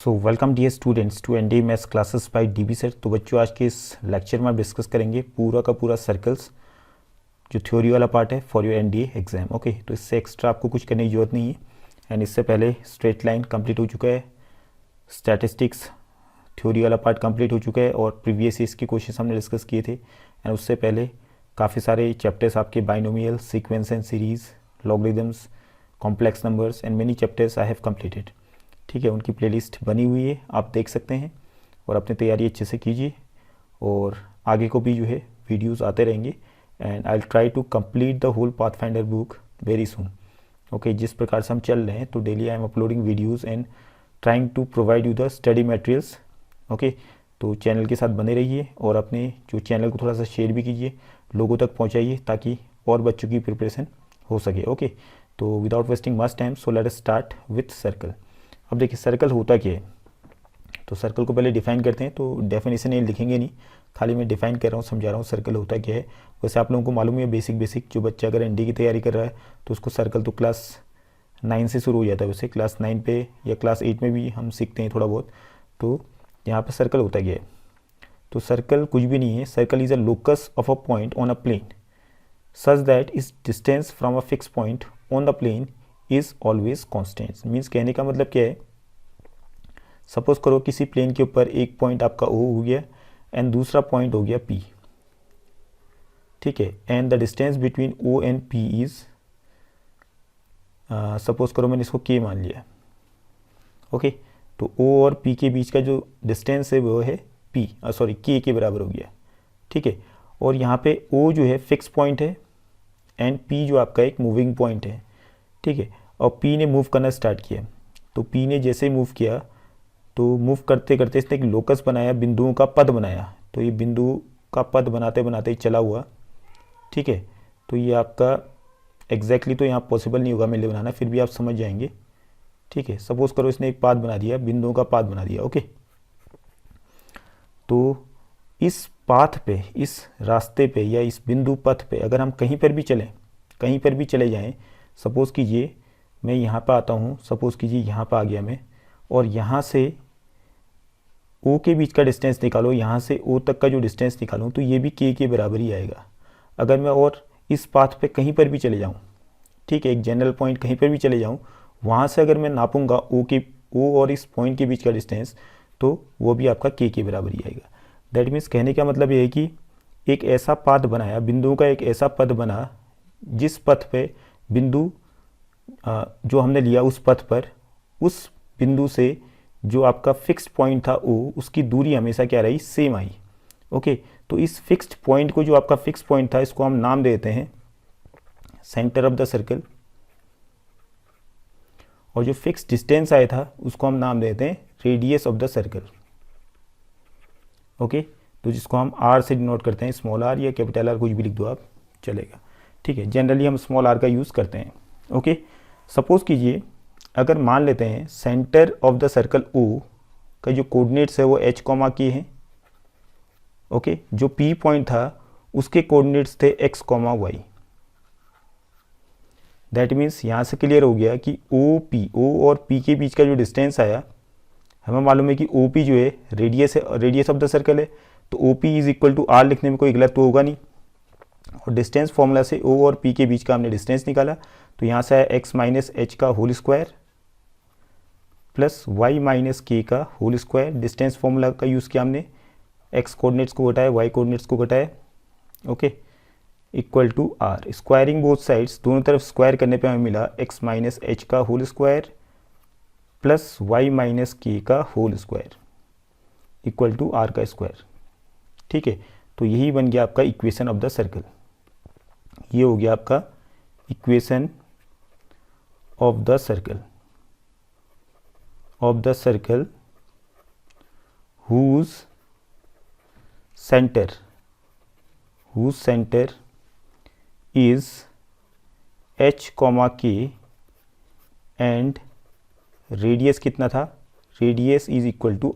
So welcome dear students to ND maths classes by DB sir. तो बच्चों आज के इस लेक्चर में आप डिस्कस करेंगे पूरा का पूरा सर्कल्स जो थ्योरी वाला पार्ट है for your NDA exam. Okay, तो इससे एक्स्ट्रा आपको कुछ करने की जरूरत नहीं है। एंड इससे पहले स्ट्रेट लाइन कंप्लीट हो चुका है, स्टैटिस्टिक्स थ्योरी वाला पार्ट कंप्लीट हो चुका है और प्रीवियस ईयर्स के क्वेश्चन हमने डिस्कस किए थे। एंड उससे पहले काफ़ी सारे चैप्टर्स आपके binomial, sequence and series, logarithms, complex numbers and many chapters I have completed. ठीक है, उनकी प्लेलिस्ट बनी हुई है, आप देख सकते हैं और अपनी तैयारी अच्छे से कीजिए और आगे को भी जो है वीडियोस आते रहेंगे। And I will try to complete the whole pathfinder book very soon. Okay, जिस प्रकार से हम चल रहे हैं तो daily I am uploading videos and trying to provide you the study materials. Okay, तो चैनल के साथ बने रहिए और अपने जो चैनल को थोड़ा सा शेयर भी कीजिए, लोगों तक पहुँचाइए ताकि और बच्चों की प्रिपरेशन हो सके। ओके, तो without wasting much time so let us start with circle. अब देखिए सर्कल होता क्या है, तो सर्कल को पहले डिफाइन करते हैं। तो डेफिनेशन ये लिखेंगे नहीं, खाली मैं डिफाइन कर रहा हूँ, समझा रहा हूँ सर्कल होता क्या है। वैसे आप लोगों को मालूम है बेसिक जो बच्चा अगर एनडी की तैयारी कर रहा है तो उसको सर्कल तो क्लास 9 से शुरू हो जाता है। वैसे क्लास 9 पे या क्लास 8 में भी हम सीखते हैं थोड़ा बहुत। तो यहाँ पर सर्कल होता क्या है, तो सर्कल कुछ भी नहीं है। Circle is a locus of a point on a plane such that is distance from a fix point on the plane is always constant. Means कहने का मतलब क्या है, सपोज करो किसी प्लेन के ऊपर एक पॉइंट आपका ओ हो गया एंड दूसरा पॉइंट हो गया पी। ठीक है, and the distance between O and P is suppose करो मैंने इसको के मान लिया। ओके, तो ओ और पी के बीच का जो डिस्टेंस है वो है पी, सॉरी के बराबर हो गया। ठीक है, और यहाँ पे ओ जो है फिक्स पॉइंट है एंड पी जो आपका एक मूविंग पॉइंट है। ठीक है, और पी ने मूव करना स्टार्ट किया, तो पी ने जैसे ही मूव किया तो मूव करते करते इसने एक लोकस बनाया, बिंदुओं का पद बनाया। तो ये बिंदु का पद बनाते बनाते ही चला हुआ। ठीक है, तो ये आपका एग्जैक्टली तो यहाँ पॉसिबल नहीं होगा मेरे लिए बनाना, फिर भी आप समझ जाएंगे। ठीक है, सपोज करो इसने एक पाथ बना दिया, बिंदुओं का पाथ बना दिया। ओके, तो इस पाथ पे, इस रास्ते पे या इस बिंदु पथ पे अगर हम कहीं पर भी चले जाएं, सपोज़ कीजिए मैं यहाँ पर आता हूँ, सपोज़ कीजिए यहाँ पर आ गया मैं, और यहाँ से ओ के बीच का डिस्टेंस निकालो, यहाँ से ओ तक का जो डिस्टेंस निकालूँ तो ये भी के बराबर ही आएगा। अगर मैं और इस पाथ पे कहीं पर भी चले जाऊँ, ठीक है, एक जनरल पॉइंट कहीं पर भी चले जाऊँ, वहाँ से अगर मैं नापूंगा ओ और इस पॉइंट के बीच का डिस्टेंस तो वो भी आपका के बराबर ही आएगा। दैट मीन्स कहने का मतलब ये है कि एक ऐसा पाथ बनाया, बिंदुओं का एक ऐसा पथ बना जिस पथ पे बिंदु जो हमने लिया उस पथ पर, उस बिंदु से जो आपका फिक्स्ड पॉइंट था ओ, उसकी दूरी हमेशा क्या रही, सेम आई। ओके, तो इस फिक्स्ड पॉइंट को, जो आपका फिक्स पॉइंट था, इसको हम नाम देते हैं सेंटर ऑफ द सर्कल, और जो फिक्स डिस्टेंस आया था उसको हम नाम देते हैं radius of the circle. Okay, तो जिसको हम आर से डिनोट करते हैं, स्मॉल आर या कैपिटल आर, कुछ भी लिख दो आप, चलेगा। ठीक है, जनरली हम स्मॉल आर का यूज़ करते हैं। ओके, सपोज कीजिए अगर मान लेते हैं centre of the circle O का जो कोऑर्डिनेट्स है वो h, के हैं। ओके, जो p पॉइंट था उसके कोऑर्डिनेट्स थे x, y। दैट मीन्स यहाँ से क्लियर हो गया कि ओ और p के बीच का जो डिस्टेंस आया, हमें मालूम है कि OP जो है रेडियस ऑफ द सर्कल है, तो OP is equal to R लिखने में कोई गलत तो होगा नहीं। और डिस्टेंस फॉर्मूला से ओ और पी के बीच का हमने डिस्टेंस निकाला, तो यहाँ से आया x माइनस एच का whole square plus y minus के का होल स्क्वायर। डिस्टेंस फॉर्मूला का यूज़ किया हमने, x कोऑर्डिनेट्स को घटाया, y कोऑर्डिनेट्स को घटाया। Okay, equal to R. Squaring both sides, दोनों तरफ स्क्वायर करने पे हमें मिला x माइनस एच का whole square plus y minus के का whole square equal to are का स्क्वायर। ठीक है, तो यही बन गया आपका इक्वेशन ऑफ द सर्कल। ये हो गया आपका equation of the circle whose center is h, k and radius कितना था, radius is equal to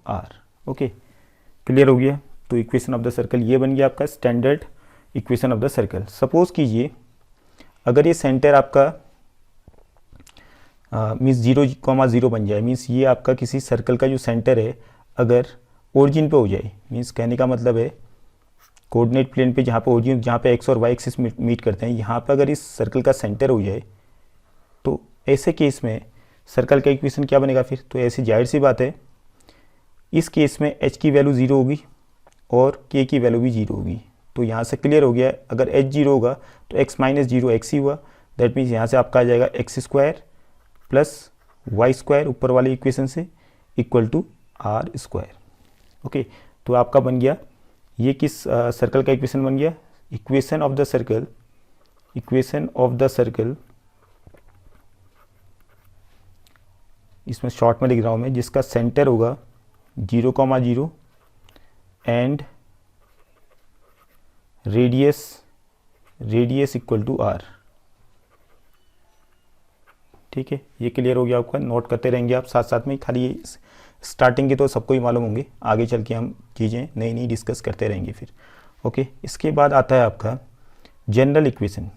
R. Okay, clear हो गया। तो इक्वेशन ऑफ द सर्कल ये बन गया आपका standard equation of the circle. Suppose कीजिए अगर ये सेंटर आपका मीन्स 0,0 बन जाए, मीन्स ये आपका किसी सर्कल का जो सेंटर है अगर ओरिजिन पे हो जाए, मीन्स कहने का मतलब है कोऑर्डिनेट प्लेन पे जहाँ पे ओरिजिन, जहाँ पे एक्स और वाई एक्सिस मीट करते हैं, यहाँ पे अगर इस सर्कल का सेंटर हो जाए तो ऐसे केस में सर्कल का इक्वेशन क्या बनेगा फिर। तो ऐसी जाहिर सी बात है इस केस में h की वैल्यू 0 होगी और k की वैल्यू भी 0 होगी। तो यहाँ से क्लियर हो गया अगर h 0 होगा तो x माइनस 0 x ही हुआ। दैट मीन्स यहाँ से आपका आ जाएगा X square plus Y square ऊपर वाले इक्वेशन से equal to are square. Okay, तो आपका बन गया ये किस सर्कल का इक्वेशन बन गया, equation of the circle, equation of the circle, इसमें शॉर्ट में लिख रहा हूँ मैं, जिसका सेंटर होगा 0,0 and radius equal to R. ठीक है, ये क्लियर हो गया आपका, नोट करते रहेंगे आप साथ साथ में, खाली ये स्टार्टिंग के तो सबको ही मालूम होंगे, आगे चल के हम चीज़ें नई नई डिस्कस करते रहेंगे फिर। ओके, इसके बाद आता है आपका जनरल इक्वेशन।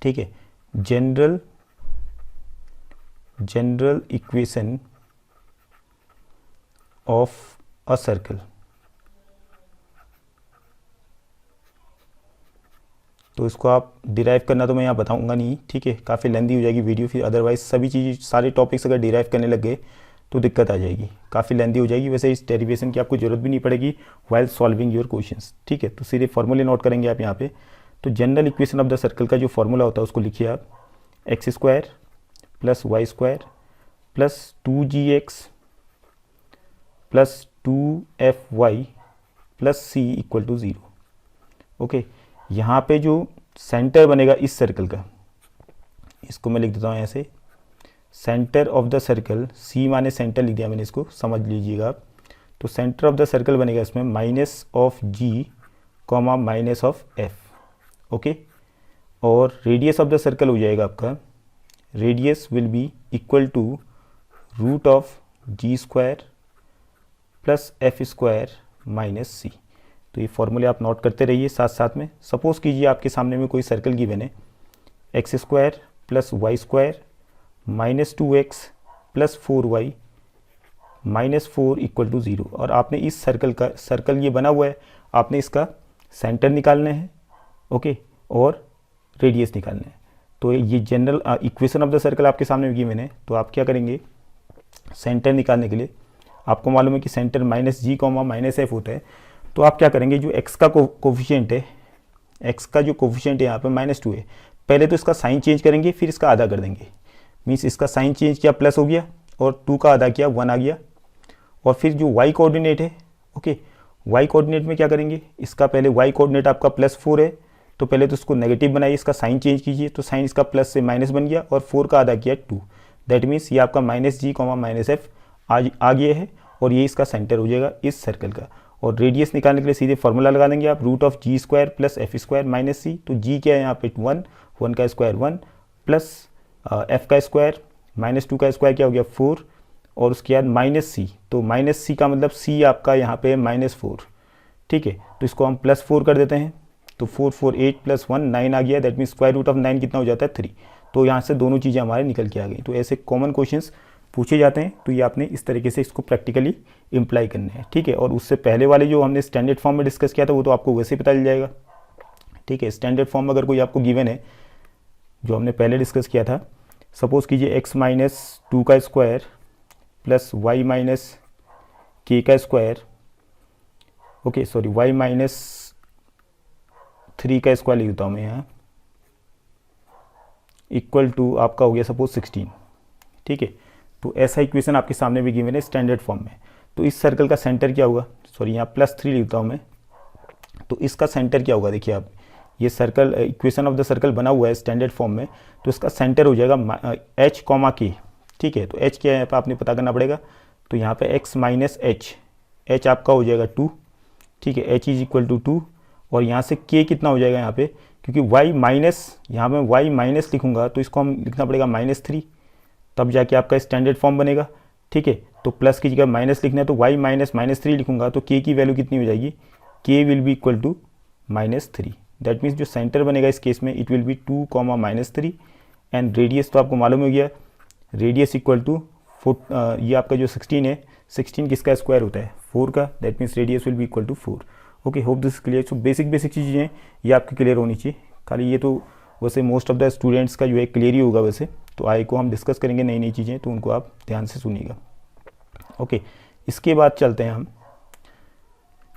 ठीक है, general equation of a circle. तो इसको आप डिराइव करना तो मैं यहाँ बताऊंगा नहीं, ठीक है, काफ़ी लेंदी हो जाएगी वीडियो फिर, अदरवाइज सभी चीज़ सारे टॉपिक्स अगर डिराइव करने लग गए तो दिक्कत आ जाएगी, काफ़ी लेंदी हो जाएगी। वैसे इस डेरिवेशन की आपको ज़रूरत भी नहीं पड़ेगी वाइल सॉल्विंग योर क्वेश्चंस। ठीक है, तो सीधे फॉर्मूले नोट करेंगे आप यहाँ पे। तो general equation of the circle का जो फॉर्मूला होता है उसको लिखिए आप, X square plus Y square plus 2gx plus 2fy plus C equal to 0। Okay, यहाँ पे जो सेंटर बनेगा इस सर्कल का, इसको मैं लिख देता हूँ ऐसे, सेंटर ऑफ द सर्कल, सी माने सेंटर लिख दिया मैंने, इसको समझ लीजिएगा आप। तो सेंटर ऑफ द सर्कल बनेगा इसमें minus of G comma minus of F. Okay, और रेडियस ऑफ द सर्कल हो जाएगा आपका, radius will be equal to root of G square plus F square minus C. तो ये फॉर्मूले आप नोट करते रहिए साथ साथ में। सपोज कीजिए आपके सामने में कोई सर्कल गिवन है, x square plus Y square minus 2x plus 4y minus 4 equal to 0, और आपने इस सर्कल ये बना हुआ है, आपने इसका सेंटर निकालना है, ओके, और रेडियस निकालना है। तो ये general equation of the circle आपके सामने गिवन है। तो आप क्या करेंगे, सेंटर निकालने के लिए आपको मालूम है कि सेंटर माइनस जी कॉमा माइनस एफ होता है। तो आप क्या करेंगे, जो x का कोफिशिएंट है, x का जो कोफिशिएंट है यहाँ पे -2 है, पहले तो इसका साइन चेंज करेंगे फिर इसका आधा कर देंगे। मीन्स इसका साइन चेंज किया प्लस हो गया और 2 का आधा किया 1 आ गया। और फिर जो y कोऑर्डिनेट है, ओके, y कोऑर्डिनेट में क्या करेंगे, इसका पहले y कोऑर्डिनेट आपका +4 है, तो पहले तो इसको नेगेटिव बनाइए, इसका साइन चेंज कीजिए, तो साइन इसका प्लस से माइनस बन गया और 4 का आधा किया 2। दैट मीन्स ये आपका -g -f आ गया है और ये इसका सेंटर हो जाएगा इस सर्कल का। और रेडियस निकालने के लिए सीधे फॉर्मूला लगा देंगे आप, root of G square plus F square minus C. तो जी क्या है यहाँ पे 1 का स्क्वायर 1 प्लस एफ का स्क्वायर माइनस 2 का स्क्वायर क्या हो गया 4, और उसके बाद माइनस सी। तो माइनस सी का मतलब सी आपका यहाँ पे -4। ठीक है, तो इसको हम +4 कर देते हैं, तो 4 4 8 प्लस 1 9 आ गया। That means square root of 9 कितना हो जाता है 3। तो यहाँ से दोनों चीज़ें हमारे निकल के आ गई। तो ऐसे कॉमन क्वेश्चंस पूछे जाते हैं, तो ये आपने इस तरीके से इसको प्रैक्टिकली इम्प्लाई करना है। ठीक है, और उससे पहले वाले जो हमने स्टैंडर्ड फॉर्म में डिस्कस किया था वो तो आपको वैसे ही पता चल जाएगा। ठीक है, स्टैंडर्ड फॉर्म में अगर कोई आपको गिवन है जो हमने पहले डिस्कस किया था, सपोज कीजिए x माइनस 2 का square plus y minus k का square, okay sorry y minus 3 का स्क्वायर लिख देता हूँ मैं यहाँ, इक्वल टू आपका हो गया सपोज 16। ठीक है, तो ऐसा इक्वेशन आपके सामने भी गिवन है स्टैंडर्ड फॉर्म में। तो इस सर्कल का सेंटर क्या होगा, सॉरी यहाँ +3 लिखता हूँ मैं, तो इसका सेंटर क्या होगा, देखिए आप, ये circle equation of the circle बना हुआ है स्टैंडर्ड फॉर्म में, तो इसका सेंटर हो जाएगा h कॉमा k। ठीक है, तो h क्या है यहाँ पर आपने पता करना पड़ेगा, तो यहाँ पे x माइनस h आपका हो जाएगा 2। ठीक है, h इज इक्वल टू 2, और यहाँ से k कितना हो जाएगा यहाँ पे, क्योंकि y माइनस, यहाँ पे y माइनस लिखूंगा तो इसको हम लिखना पड़ेगा -3, तब जाके आपका स्टैंडर्ड फॉर्म बनेगा। ठीक है, तो प्लस की जगह माइनस लिखना है तो y माइनस -3 लिखूंगा, तो k की वैल्यू कितनी हो जाएगी, k will be equal to -3। That means जो सेंटर बनेगा इस केस में it will be 2 -3, and radius तो आपको मालूम हो गया रेडियस इक्वल टू ये आपका जो 16 है, 16 किसका स्क्वायर होता है, 4 का, that means radius will be equal to 4। Okay, hope this clear. So basic चीज़ें ये आपकी क्लियर होनी चाहिए। खाली ये तो वैसे मोस्ट ऑफ द स्टूडेंट्स का जो है क्लियर ही होगा वैसे, तो आई को हम डिस्कस करेंगे नई चीज़ें, तो उनको आप ध्यान से सुनिएगा। ओके, इसके बाद चलते हैं हम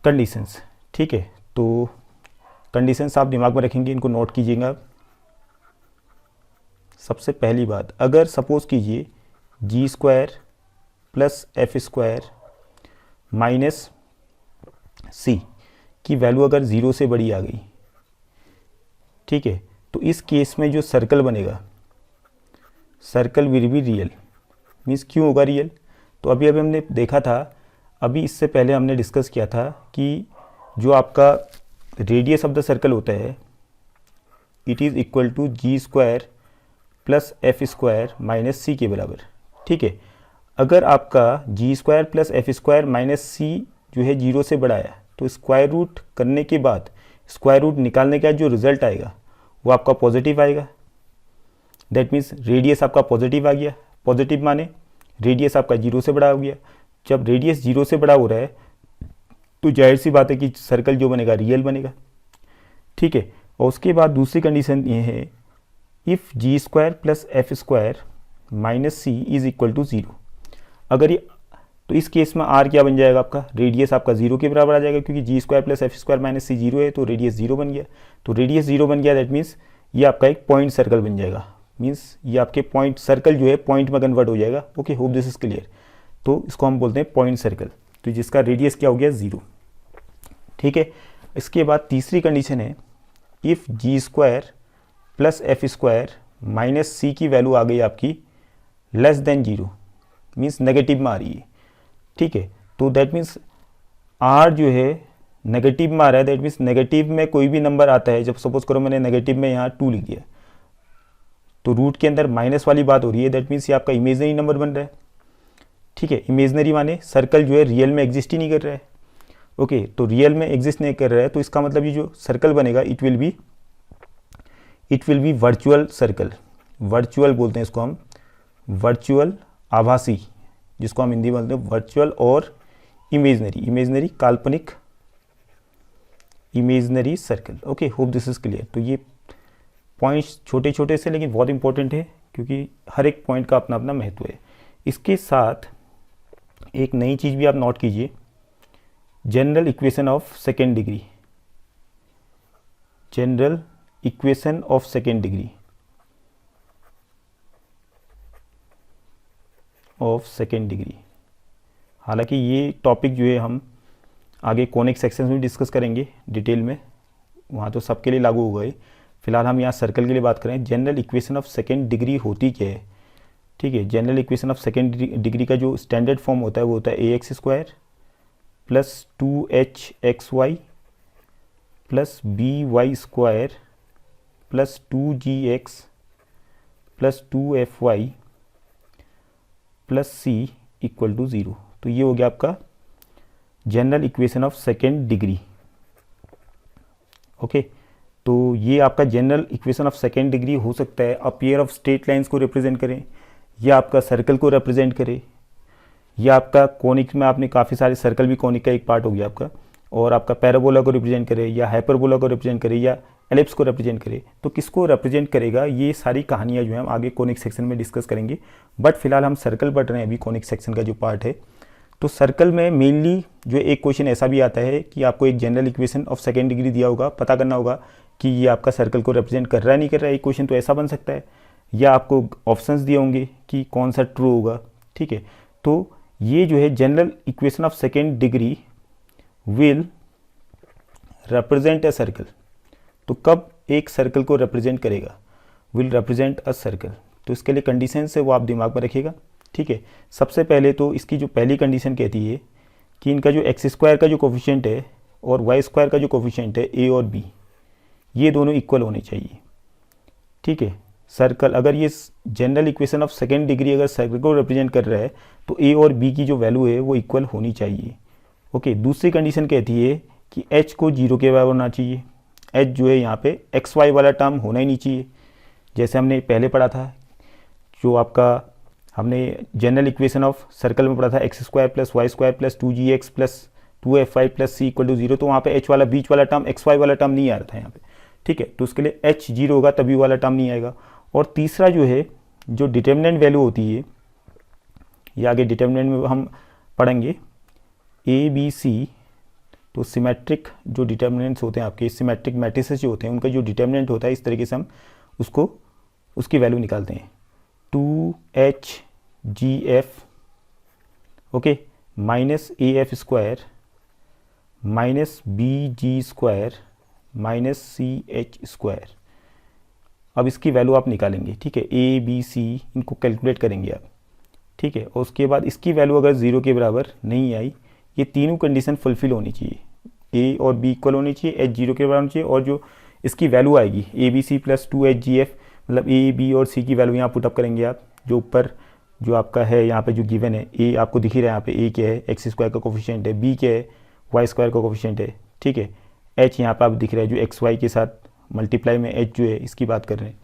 कंडीशंस। ठीक है, तो कंडीशंस आप दिमाग में रखेंगे, इनको नोट कीजिएगा। सबसे पहली बात, अगर सपोज कीजिए G square plus F square minus C की वैल्यू अगर 0 से बड़ी आ गई, ठीक है, तो इस केस में जो सर्कल बनेगा, circle will be real. Means क्यों होगा रियल, तो अभी हमने देखा था, अभी इससे पहले हमने डिस्कस किया था कि जो आपका रेडियस ऑफ द सर्कल होता है, it is equal to G square plus F square minus C के बराबर। ठीक है, अगर आपका G square plus F square minus C जो है 0 से बड़ा है, तो स्क्वायर रूट करने के बाद, स्क्वायर रूट निकालने के बाद जो रिजल्ट आएगा वो आपका पॉजिटिव आएगा। दैट मीन्स रेडियस आपका पॉजिटिव आ गया। पॉजिटिव माने रेडियस आपका 0 से बड़ा हो गया। जब रेडियस 0 से बड़ा हो रहा है तो जाहिर सी बात है कि सर्कल जो बनेगा रियल बनेगा। ठीक है, और उसके बाद दूसरी कंडीशन ये है, if G square plus F square minus C is equal to 0। अगर ये, तो इस केस में आर क्या बन जाएगा, आपका रेडियस आपका 0 के बराबर आ जाएगा, क्योंकि G square plus F square minus C 0 है, तो रेडियस 0 बन गया। तो रेडियस 0 बन गया, दैट मीन्स ये आपका एक पॉइंट सर्कल बन जाएगा। मीन्स ये आपके पॉइंट सर्कल जो है पॉइंट में कन्वर्ट हो जाएगा। Okay, hope this is clear. तो इसको हम बोलते हैं पॉइंट सर्कल, तो जिसका रेडियस क्या हो गया, 0। ठीक है, इसके बाद तीसरी कंडीशन है, if G square plus F square minus C की वैल्यू आ गई आपकी लेस देन 0, मीन्स नेगेटिव में आ रही है। ठीक है, तो दैट मीन्स आर जो है नेगेटिव में आ रहा है, दैट मीन्स नेगेटिव में कोई भी नंबर आता है, जब सपोज करो मैंने नेगेटिव में यहाँ 2 लिख दिया, तो रूट के अंदर माइनस वाली बात हो रही है, दैट मीन्स ये आपका इमेजनरी नंबर बन रहा है। ठीक है, इमेजनरी माने सर्कल जो है रियल में एग्जिस्ट ही नहीं कर रहा है। ओके, तो रियल में एग्जिस्ट नहीं कर रहा है, तो इसका मतलब ये जो सर्कल बनेगा it will B virtual circle. Virtual बोलते हैं इसको हम, वर्चुअल आभासी, जिसको हम हिंदी में बोलते हैं वर्चुअल, और इमेजनरी काल्पनिक imaginary circle. Okay, hope this is clear. तो ये पॉइंट्स छोटे छोटे से लेकिन बहुत इंपॉर्टेंट है, क्योंकि हर एक पॉइंट का अपना अपना महत्व है। इसके साथ एक नई चीज़ भी आप नोट कीजिए, general equation of second degree. General equation of second degree हालांकि ये टॉपिक जो है हम आगे कॉनिक सेक्शन में डिस्कस करेंगे डिटेल में, वहाँ तो सबके लिए लागू होगा। फिलहाल हम यहाँ सर्कल के लिए बात करें। General equation of second degree होती क्या है, ठीक है। General equation of second degree का जो स्टैंडर्ड फॉर्म होता है वो होता है ax square plus 2hxy plus by square plus 2gx plus 2fy plus c equal to 0। तो ये हो गया आपका general equation of second degree. Okay, तो ये आपका general equation of second degree हो सकता है a pair of straight lines को रिप्रेजेंट करें, या आपका सर्कल को रिप्रेजेंट करे, या आपका कॉनिक में आपने काफ़ी सारे सर्कल भी कॉनिक का एक पार्ट हो गया आपका, और आपका पैराबोला को रिप्रेजेंट करे, या हाइपरबोला को रिप्रेजेंट करे, या एलिप्स को रिप्रेजेंट करे। तो किसको रिप्रेजेंट करेगा, ये सारी कहानियाँ जो है हम आगे कॉनिक सेक्शन में डिस्कस करेंगे। बट फिलहाल हम सर्कल पढ़ रहे हैं अभी, कॉनिक सेक्शन का जो पार्ट है। तो सर्कल में मेनली जो एक क्वेश्चन ऐसा भी आता है कि आपको एक general equation of second degree दिया होगा, पता करना होगा कि ये आपका सर्कल को रिप्रेजेंट कर रहा है नहीं कर रहा है। एक क्वेश्चन तो ऐसा बन सकता है, या आपको ऑप्शंस दिए होंगे कि कौन सा ट्रू होगा। ठीक है, तो ये जो है general equation of second degree will represent a circle. तो कब एक सर्कल को रिप्रेजेंट करेगा, विल रिप्रेजेंट अ सर्कल। तो इसके लिए कंडीशन है वो आप दिमाग में रखिएगा। ठीक है, सबसे पहले तो इसकी जो पहली कंडीशन कहती है कि इनका जो एक्स स्क्वायर का जो कोफिशिएंट है और वाई स्क्वायर का जो कोफिशिएंट है ए और बी, ये दोनों इक्वल होने चाहिए। ठीक है, सर्कल अगर ये general equation of second degree अगर सर्कल को रिप्रेजेंट कर रहा है तो ए और बी की जो वैल्यू है वो इक्वल होनी चाहिए। ओके, दूसरी कंडीशन कहती है कि एच को 0 के बराबर होना चाहिए। एच जो है यहाँ पे एक्स वाई वाला टर्म होना ही नहीं चाहिए, जैसे हमने पहले पढ़ा था। जो आपका हमने जनरल इक्वेशन ऑफ सर्कल में पढ़ा था X square plus Y square plus 2gx plus 2fy plus C equal to 0। तो वहाँ पे h वाला बीच वाला टर्म xy वाला टर्म नहीं आ रहा था यहाँ पे, ठीक है। तो उसके लिए h 0 होगा तभी वाला टर्म नहीं आएगा। और तीसरा जो है, जो डिटर्मिनेंट वैल्यू होती है, ये आगे डिटर्मिनेंट में हम पढ़ेंगे, ए बी सी। तो सिमेट्रिक जो डिटर्मिनेंट्स होते हैं आपके, सिमेट्रिक मैट्रिसेस जो होते हैं, उनका जो डिटर्मिनेंट होता है, इस तरीके से हम उसकी वैल्यू निकालते हैं। 2hgf okay minus A F square minus B G square minus C H square. अब इसकी वैल्यू आप निकालेंगे, ठीक है। ए बी सी इनको कैलकुलेट करेंगे आप, ठीक है। और उसके बाद इसकी वैल्यू अगर 0 के बराबर नहीं आई, ये तीनों कंडीशन फुलफिल होनी चाहिए, ए और बी इक्वल होनी चाहिए, एच 0 के बराबर होनी चाहिए, और जो इसकी वैल्यू आएगी A B C plus 2hgf, मतलब ए बी और सी की वैल्यू यहाँ पुटअप करेंगे आप। जो ऊपर जो आपका है यहाँ पे जो गिवन है, ए आपको दिख ही रहा है यहाँ पे, ए क्या है एक्स स्क्वायर का कोफिशिएंट है, बी क्या है वाई स्क्वायर का कोफिशिएंट है, ठीक है। एच यहाँ पे आप दिख रहा है जो एक्स वाई के साथ मल्टीप्लाई में एच जो है इसकी बात कर रहे हैं,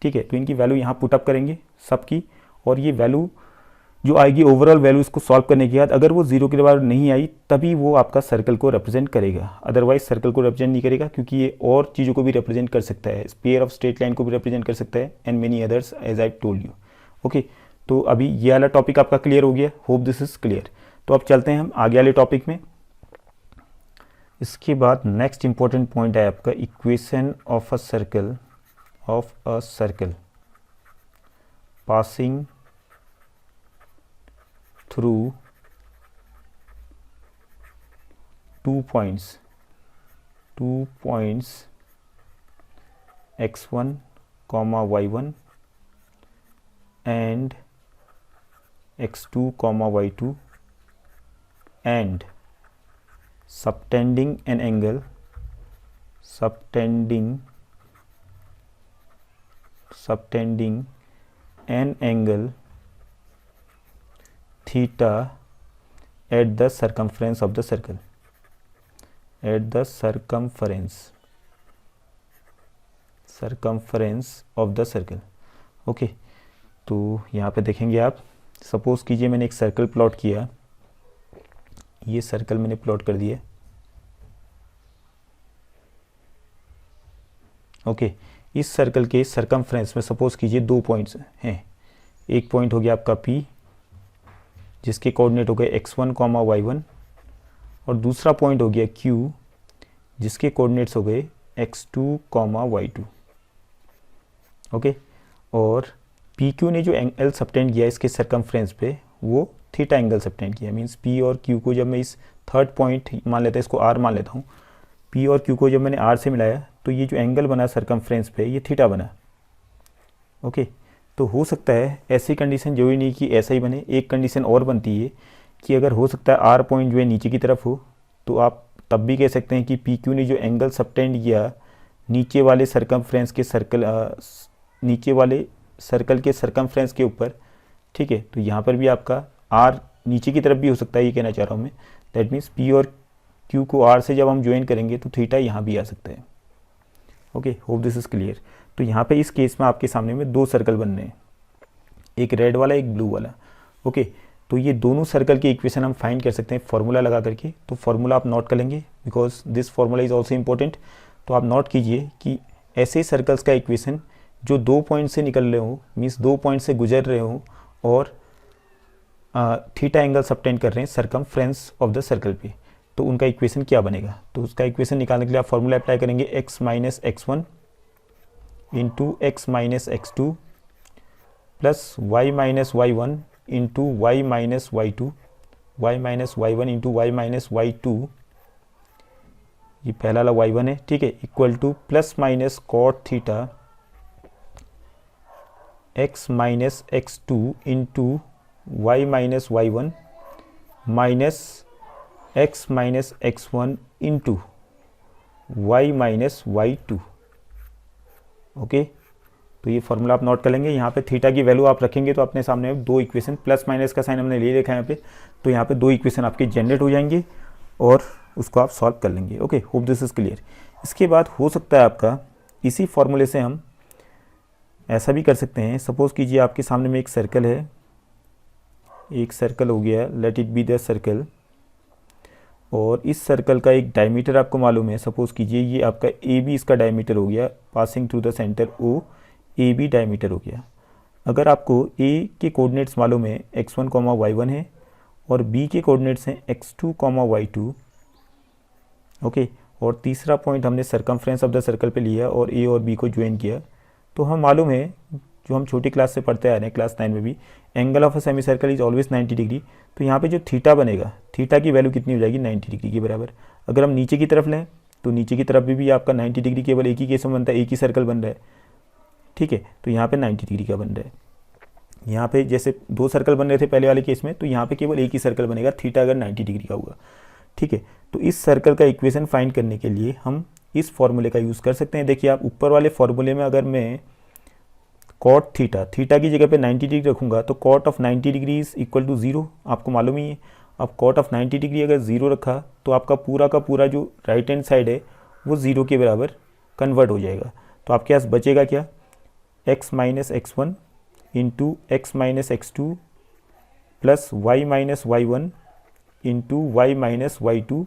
ठीक है। तो इनकी वैल्यू यहाँ पुटअप करेंगे सबकी, और ये वैल्यू जो आएगी ओवरऑल वैल्यू, इसको सॉल्व करने के बाद अगर वो 0 के बराबर नहीं आई तभी वो आपका सर्कल को रिप्रेजेंट करेगा, अदरवाइज सर्कल को रिप्रेजेंट नहीं करेगा, क्योंकि ये और चीज़ों को भी रिप्रेजेंट कर सकता है, पेयर ऑफ स्ट्रेट लाइन को भी रिप्रेजेंट कर सकता है, and many others as I told you. Okay, तो अभी ये वाला टॉपिक आपका क्लियर हो गया, होप दिस इज क्लियर। तो अब चलते हैं हम आगे वाले टॉपिक में। इसके बाद नेक्स्ट इंपॉर्टेंट पॉइंट है आपका equation of a circle passing through 2 points x1 comma y1 and x2 comma y2 and subtending an angle theta at the circumference of the circle, of the circle। Okay, तो यहाँ पे देखेंगे आप, suppose कीजिए मैंने एक सर्कल प्लॉट किया, ये सर्कल मैंने प्लॉट कर दिया, ओके। इस सर्कल के सर्कमफ्रेंस में सपोज कीजिए 2 पॉइंट्स हैं, एक पॉइंट हो गया आपका P जिसके कोऑर्डिनेट हो गए x1 कॉमा y1, और दूसरा पॉइंट हो गया Q जिसके कोऑर्डिनेट्स हो गए x2 कॉमा y2, ओके। और PQ ने जो एंगल सबटेंड किया इसके सर्कमफ्रेंस पे, वो थीटा एंगल सबटेंड किया। मींस P और Q को जब मैं इस थर्ड पॉइंट मान लेता हूँ, इसको R मान लेता हूँ, P और Q को जब मैंने R से मिलाया तो ये जो एंगल बना सर्कमफ्रेंस पे, ये थीटा बना, ओके। तो हो सकता है ऐसी कंडीशन जरूरी नहीं कि ऐसा ही बने, एक कंडीशन और बनती है कि अगर हो सकता है आर पॉइंट जो है नीचे की तरफ हो, तो आप तब भी कह सकते हैं कि पी क्यू ने जो एंगल सबटेंड किया नीचे वाले सर्कमफ्रेंस के नीचे वाले सर्कल के सर्कमफ्रेंस के ऊपर, ठीक है। तो यहाँ पर भी आपका आर नीचे की तरफ भी हो सकता है, ये कहना चाह रहा हूँ मैं। दैट मीन्स पी और क्यू को आर से जब हम ज्वाइन करेंगे तो थीटा यहाँ भी आ सकता है, okay. Hope this is clear. तो यहाँ पे इस केस में आपके सामने में 2 सर्कल बन रहे हैं, एक रेड वाला एक ब्लू वाला, ओके। तो ये दोनों सर्कल की इक्वेशन हम फाइंड कर सकते हैं फॉर्मूला लगा करके। तो फॉर्मूला आप नोट कर लेंगे, because this formula is also important. तो आप नोट कीजिए कि ऐसे सर्कल्स का इक्वेशन जो 2 पॉइंट से निकल रहे हो, मीन्स 2 पॉइंट से गुजर रहे हो, और थीटा एंगल सबटेंड कर रहे हैं सर्कमफ्रेंस ऑफ द सर्कल पे, तो उनका इक्वेशन क्या बनेगा। तो उसका इक्वेशन निकालने के लिए आप फॉर्मूला अप्लाई करेंगे, x minus x1 into x minus x2 plus y minus y1 into y minus y2, y minus y1 into y minus y2, ये पहला वाला y1 है, ठीक है, equal to plus minus cot theta x minus x2 into y minus y1 minus x minus x1 into y minus y2, okay. तो ये formula आप note कर लेंगे। यहाँ पे थीटा की वैल्यू आप रखेंगे तो अपने सामने 2 इक्वेशन, प्लस माइनस का साइन हमने ले रखा है यहाँ पे, तो यहाँ पे 2 इक्वेशन आपके जनरेट हो जाएंगे और उसको आप सॉल्व कर लेंगे, okay. Hope this is clear. इसके बाद हो सकता है आपका इसी फॉर्मूले से हम ऐसा भी कर सकते हैं, सपोज कीजिए आपके सामने में एक सर्कल है एक सर्कल हो गया, late it be the circle, और इस सर्कल का एक डायमीटर आपको मालूम है, सपोज कीजिए ये आपका ए बी इसका डायमीटर हो गया, passing through the centre O, A B diameter हो गया। अगर आपको ए के कोऑर्डिनेट्स मालूम है x1 y1 है और बी के कोऑर्डिनेट्स हैं x2 y2, ओके, और तीसरा पॉइंट हमने सरकमफ्रेंस ऑफ द सर्कल पे लिया और ए और बी को ज्वाइन किया, तो हम मालूम है जो हम छोटी क्लास से पढ़ते आ रहे हैं क्लास 9 में भी, angle of a semi circle is always 90 degree. तो यहाँ पे जो थीटा बनेगा, थीटा की वैल्यू कितनी हो जाएगी, 90 डिग्री के बराबर। अगर हम नीचे की तरफ लें तो नीचे की तरफ भी आपका 90 डिग्री केवल एक ही केस में बनता है, एक ही सर्कल बन रहा है, ठीक है। तो यहाँ पे 90 डिग्री का बन रहा है। यहाँ पे जैसे दो सर्कल बन रहे थे पहले वाले केस में, तो यहाँ पे केवल एक ही सर्कल बनेगा, थीटा अगर 90 डिग्री का होगा, ठीक है। तो इस सर्कल का इक्वेशन फाइंड करने के लिए हम इस फॉर्मूले का यूज़ कर सकते हैं। देखिए आप ऊपर वाले फॉर्मूले में अगर मैं कॉट थीटा, थीटा की जगह पे 90 डिग्री रखूँगा तो cot of 90 degree is equal to 0, आपको मालूम ही है। अब कॉट ऑफ 90 डिग्री अगर 0 रखा तो आपका पूरा का पूरा जो राइट हैंड साइड है वो 0 के बराबर कन्वर्ट हो जाएगा। तो आपके पास बचेगा क्या, x minus x1 into X minus x2 plus y minus y1 into Y minus y2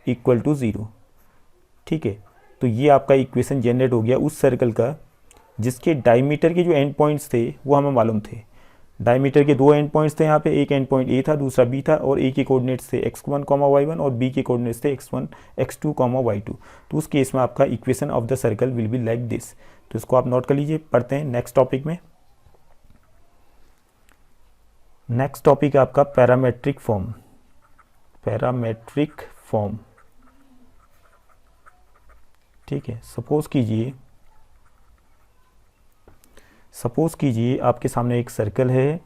equal to 0, ठीक है। तो ये आपका इक्वेशन जनरेट हो गया उस सर्कल का जिसके डायमीटर के जो एंड पॉइंट्स थे वो हमें मालूम थे। डायमीटर के दो एंड पॉइंट्स थे यहाँ पे, एक एंड पॉइंट ए था, दूसरा बी था, और ए के कोऑर्डिनेट्स थे x1 y1 और बी के कोऑर्डिनेट्स थे x1 x2 y2। तो उस केस में आपका equation of the circle will be like this. तो इसको आप नोट कर लीजिए। पढ़ते हैं नेक्स्ट टॉपिक में। नेक्स्ट टॉपिक है आपका पैरामेट्रिक फॉर्म। पैरामेट्रिक फॉर्म, ठीक है। सपोज कीजिए आपके सामने एक सर्कल है,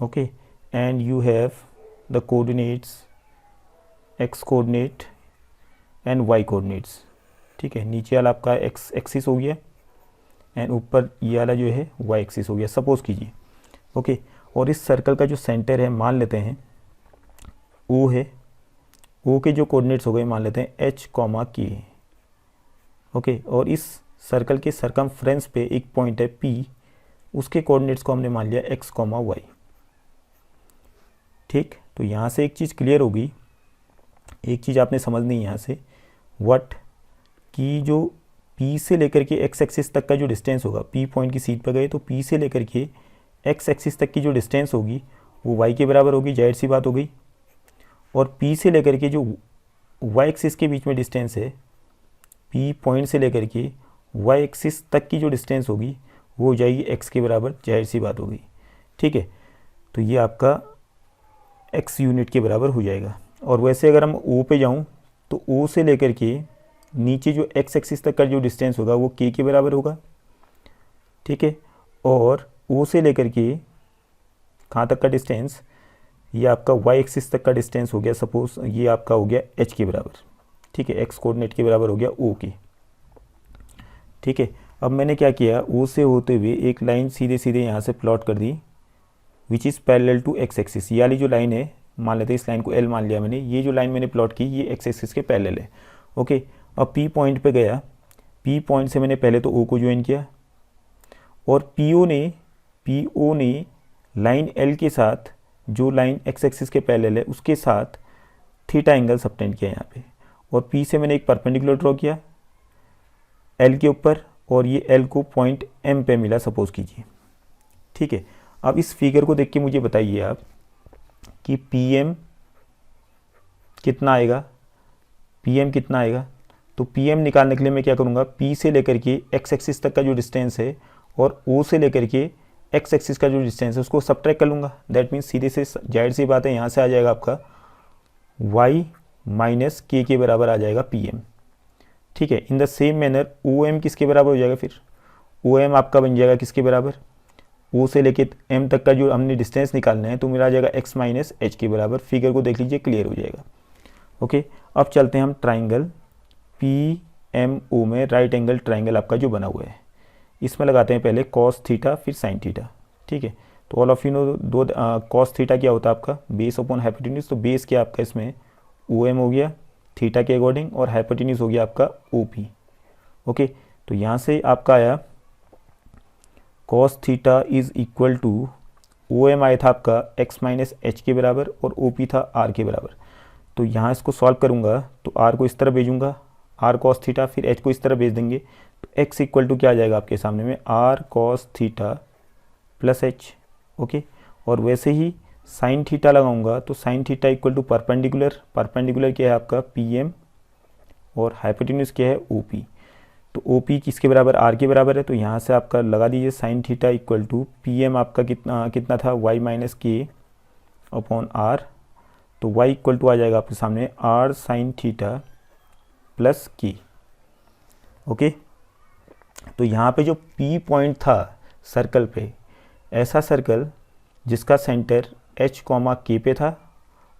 okay, and you have the coordinates x coordinate and y coordinates, ठीक है। नीचे वाला आपका x एक्सिस हो गया एंड ऊपर ये वाला जो है y एक्सिस हो गया, सपोज कीजिए, ओके। और इस सर्कल का जो सेंटर है मान लेते हैं O है, O के जो कोऑर्डिनेट्स हो गए मान लेते हैं h, k, ओके। और इस सर्कल के सरकमफ्रेंस पे एक पॉइंट है P, उसके कोऑर्डिनेट्स को हमने मान लिया x, y, ठीक। तो यहाँ से एक चीज़ क्लियर होगी, एक चीज़ आपने समझनी है यहाँ से, व्हाट कि जो P से लेकर के x एक्सिस तक का जो डिस्टेंस होगा, P पॉइंट की सीट पर गए तो P से लेकर के x एक्सिस तक की जो डिस्टेंस होगी वो y के बराबर होगी, जाहिर सी बात हो गई। और P से लेकर के जो y एक्सिस के बीच में डिस्टेंस है, P पॉइंट से लेकर के y एक्सिस तक की जो डिस्टेंस होगी वो हो जाएगी x के बराबर, जाहिर सी बात हो गई, ठीक है। तो ये आपका x यूनिट के बराबर हो जाएगा। और वैसे अगर हम O पे जाऊँ तो O से लेकर के नीचे जो x एक्सिस तक का जो डिस्टेंस होगा वो k के बराबर होगा, ठीक है। और O से लेकर के कहाँ तक का डिस्टेंस, ये आपका y एक्सिस तक का डिस्टेंस हो गया, सपोज ये आपका हो गया h के बराबर, ठीक है। x कोऑर्डिनेट के बराबर हो गया O के, ठीक है। अब मैंने क्या किया, O से होते हुए एक लाइन सीधे सीधे यहाँ से प्लॉट कर दी which is parallel to x axis. ये वाली जो लाइन है, मान लेते हैं इस लाइन को L मान लिया मैंने, ये जो लाइन मैंने प्लॉट की ये x एक्सिस के पैरेलल है, ओके। अब P पॉइंट पे गया, P पॉइंट से मैंने पहले तो O को ज्वाइन किया और PO ने लाइन L के साथ, जो लाइन x एक्सिस के पैरेलल है उसके साथ थीटा एंगल सबटेंड किया यहाँ पे। और P से मैंने एक परपेंडिकुलर ड्रॉ किया L के ऊपर और ये L को पॉइंट M पे मिला, सपोज कीजिए, ठीक है। अब इस फिगर को देख के मुझे बताइए आप कि PM कितना आएगा, PM कितना आएगा। तो PM निकालने के लिए मैं क्या करूँगा, P से लेकर के x एक्सिस तक का जो डिस्टेंस है और O से लेकर के x एक्सिस का जो डिस्टेंस है उसको सबट्रैक्ट कर लूँगा। दैट मीन्स सीधे से जाहिर सी बात है यहाँ से आ जाएगा आपका y माइनस k के बराबर आ जाएगा PM, ठीक है। In the same manner OM किसके बराबर हो जाएगा, फिर OM आपका बन जाएगा किसके बराबर, O से लेके M तक का जो हमने डिस्टेंस निकालना है तो मेरा आ जाएगा x माइनस h के बराबर। फिगर को देख लीजिए, क्लियर हो जाएगा, ओके। अब चलते हैं हम ट्राइंगल PMO में, राइट एंगल ट्राइंगल आपका जो बना हुआ है इसमें लगाते हैं पहले कॉस थीटा फिर साइन थीटा, ठीक है। तो ऑल ऑफ यू नो दो कॉस थीटा क्या होता है आपका, बेस अपॉन हाइपोटेन्यूज। तो बेस क्या आपका इसमें OM हो गया थीटा के अकॉर्डिंग और हाइपोटेन्यूज हो गया आपका OP, ओके। तो यहाँ से आपका आया cos theta is equal to O M आया था आपका x माइनस एच के बराबर और ओ पी था r के बराबर। तो यहाँ इसको सॉल्व करूँगा तो r को इस तरह भेजूँगा, r कॉस थीटा, फिर h को इस तरह भेज देंगे तो x इक्वल टू क्या आ जाएगा आपके सामने में r cos theta plus h। Okay, और वैसे ही साइन थीटा लगाऊंगा तो sine theta equal to perpendicular, perpendicular क्या है आपका pm और हाइपोटेन्यूज क्या है OP। तो OP किसके बराबर, r के बराबर है, तो यहाँ से आपका लगा दीजिए sine theta equal to pm आपका कितना था y minus K upon r। तो y इक्वल टू आ जाएगा आपके सामने r sine theta plus k। Okay, तो यहाँ पे जो P पॉइंट था सर्कल पे, ऐसा सर्कल जिसका सेंटर h k पे था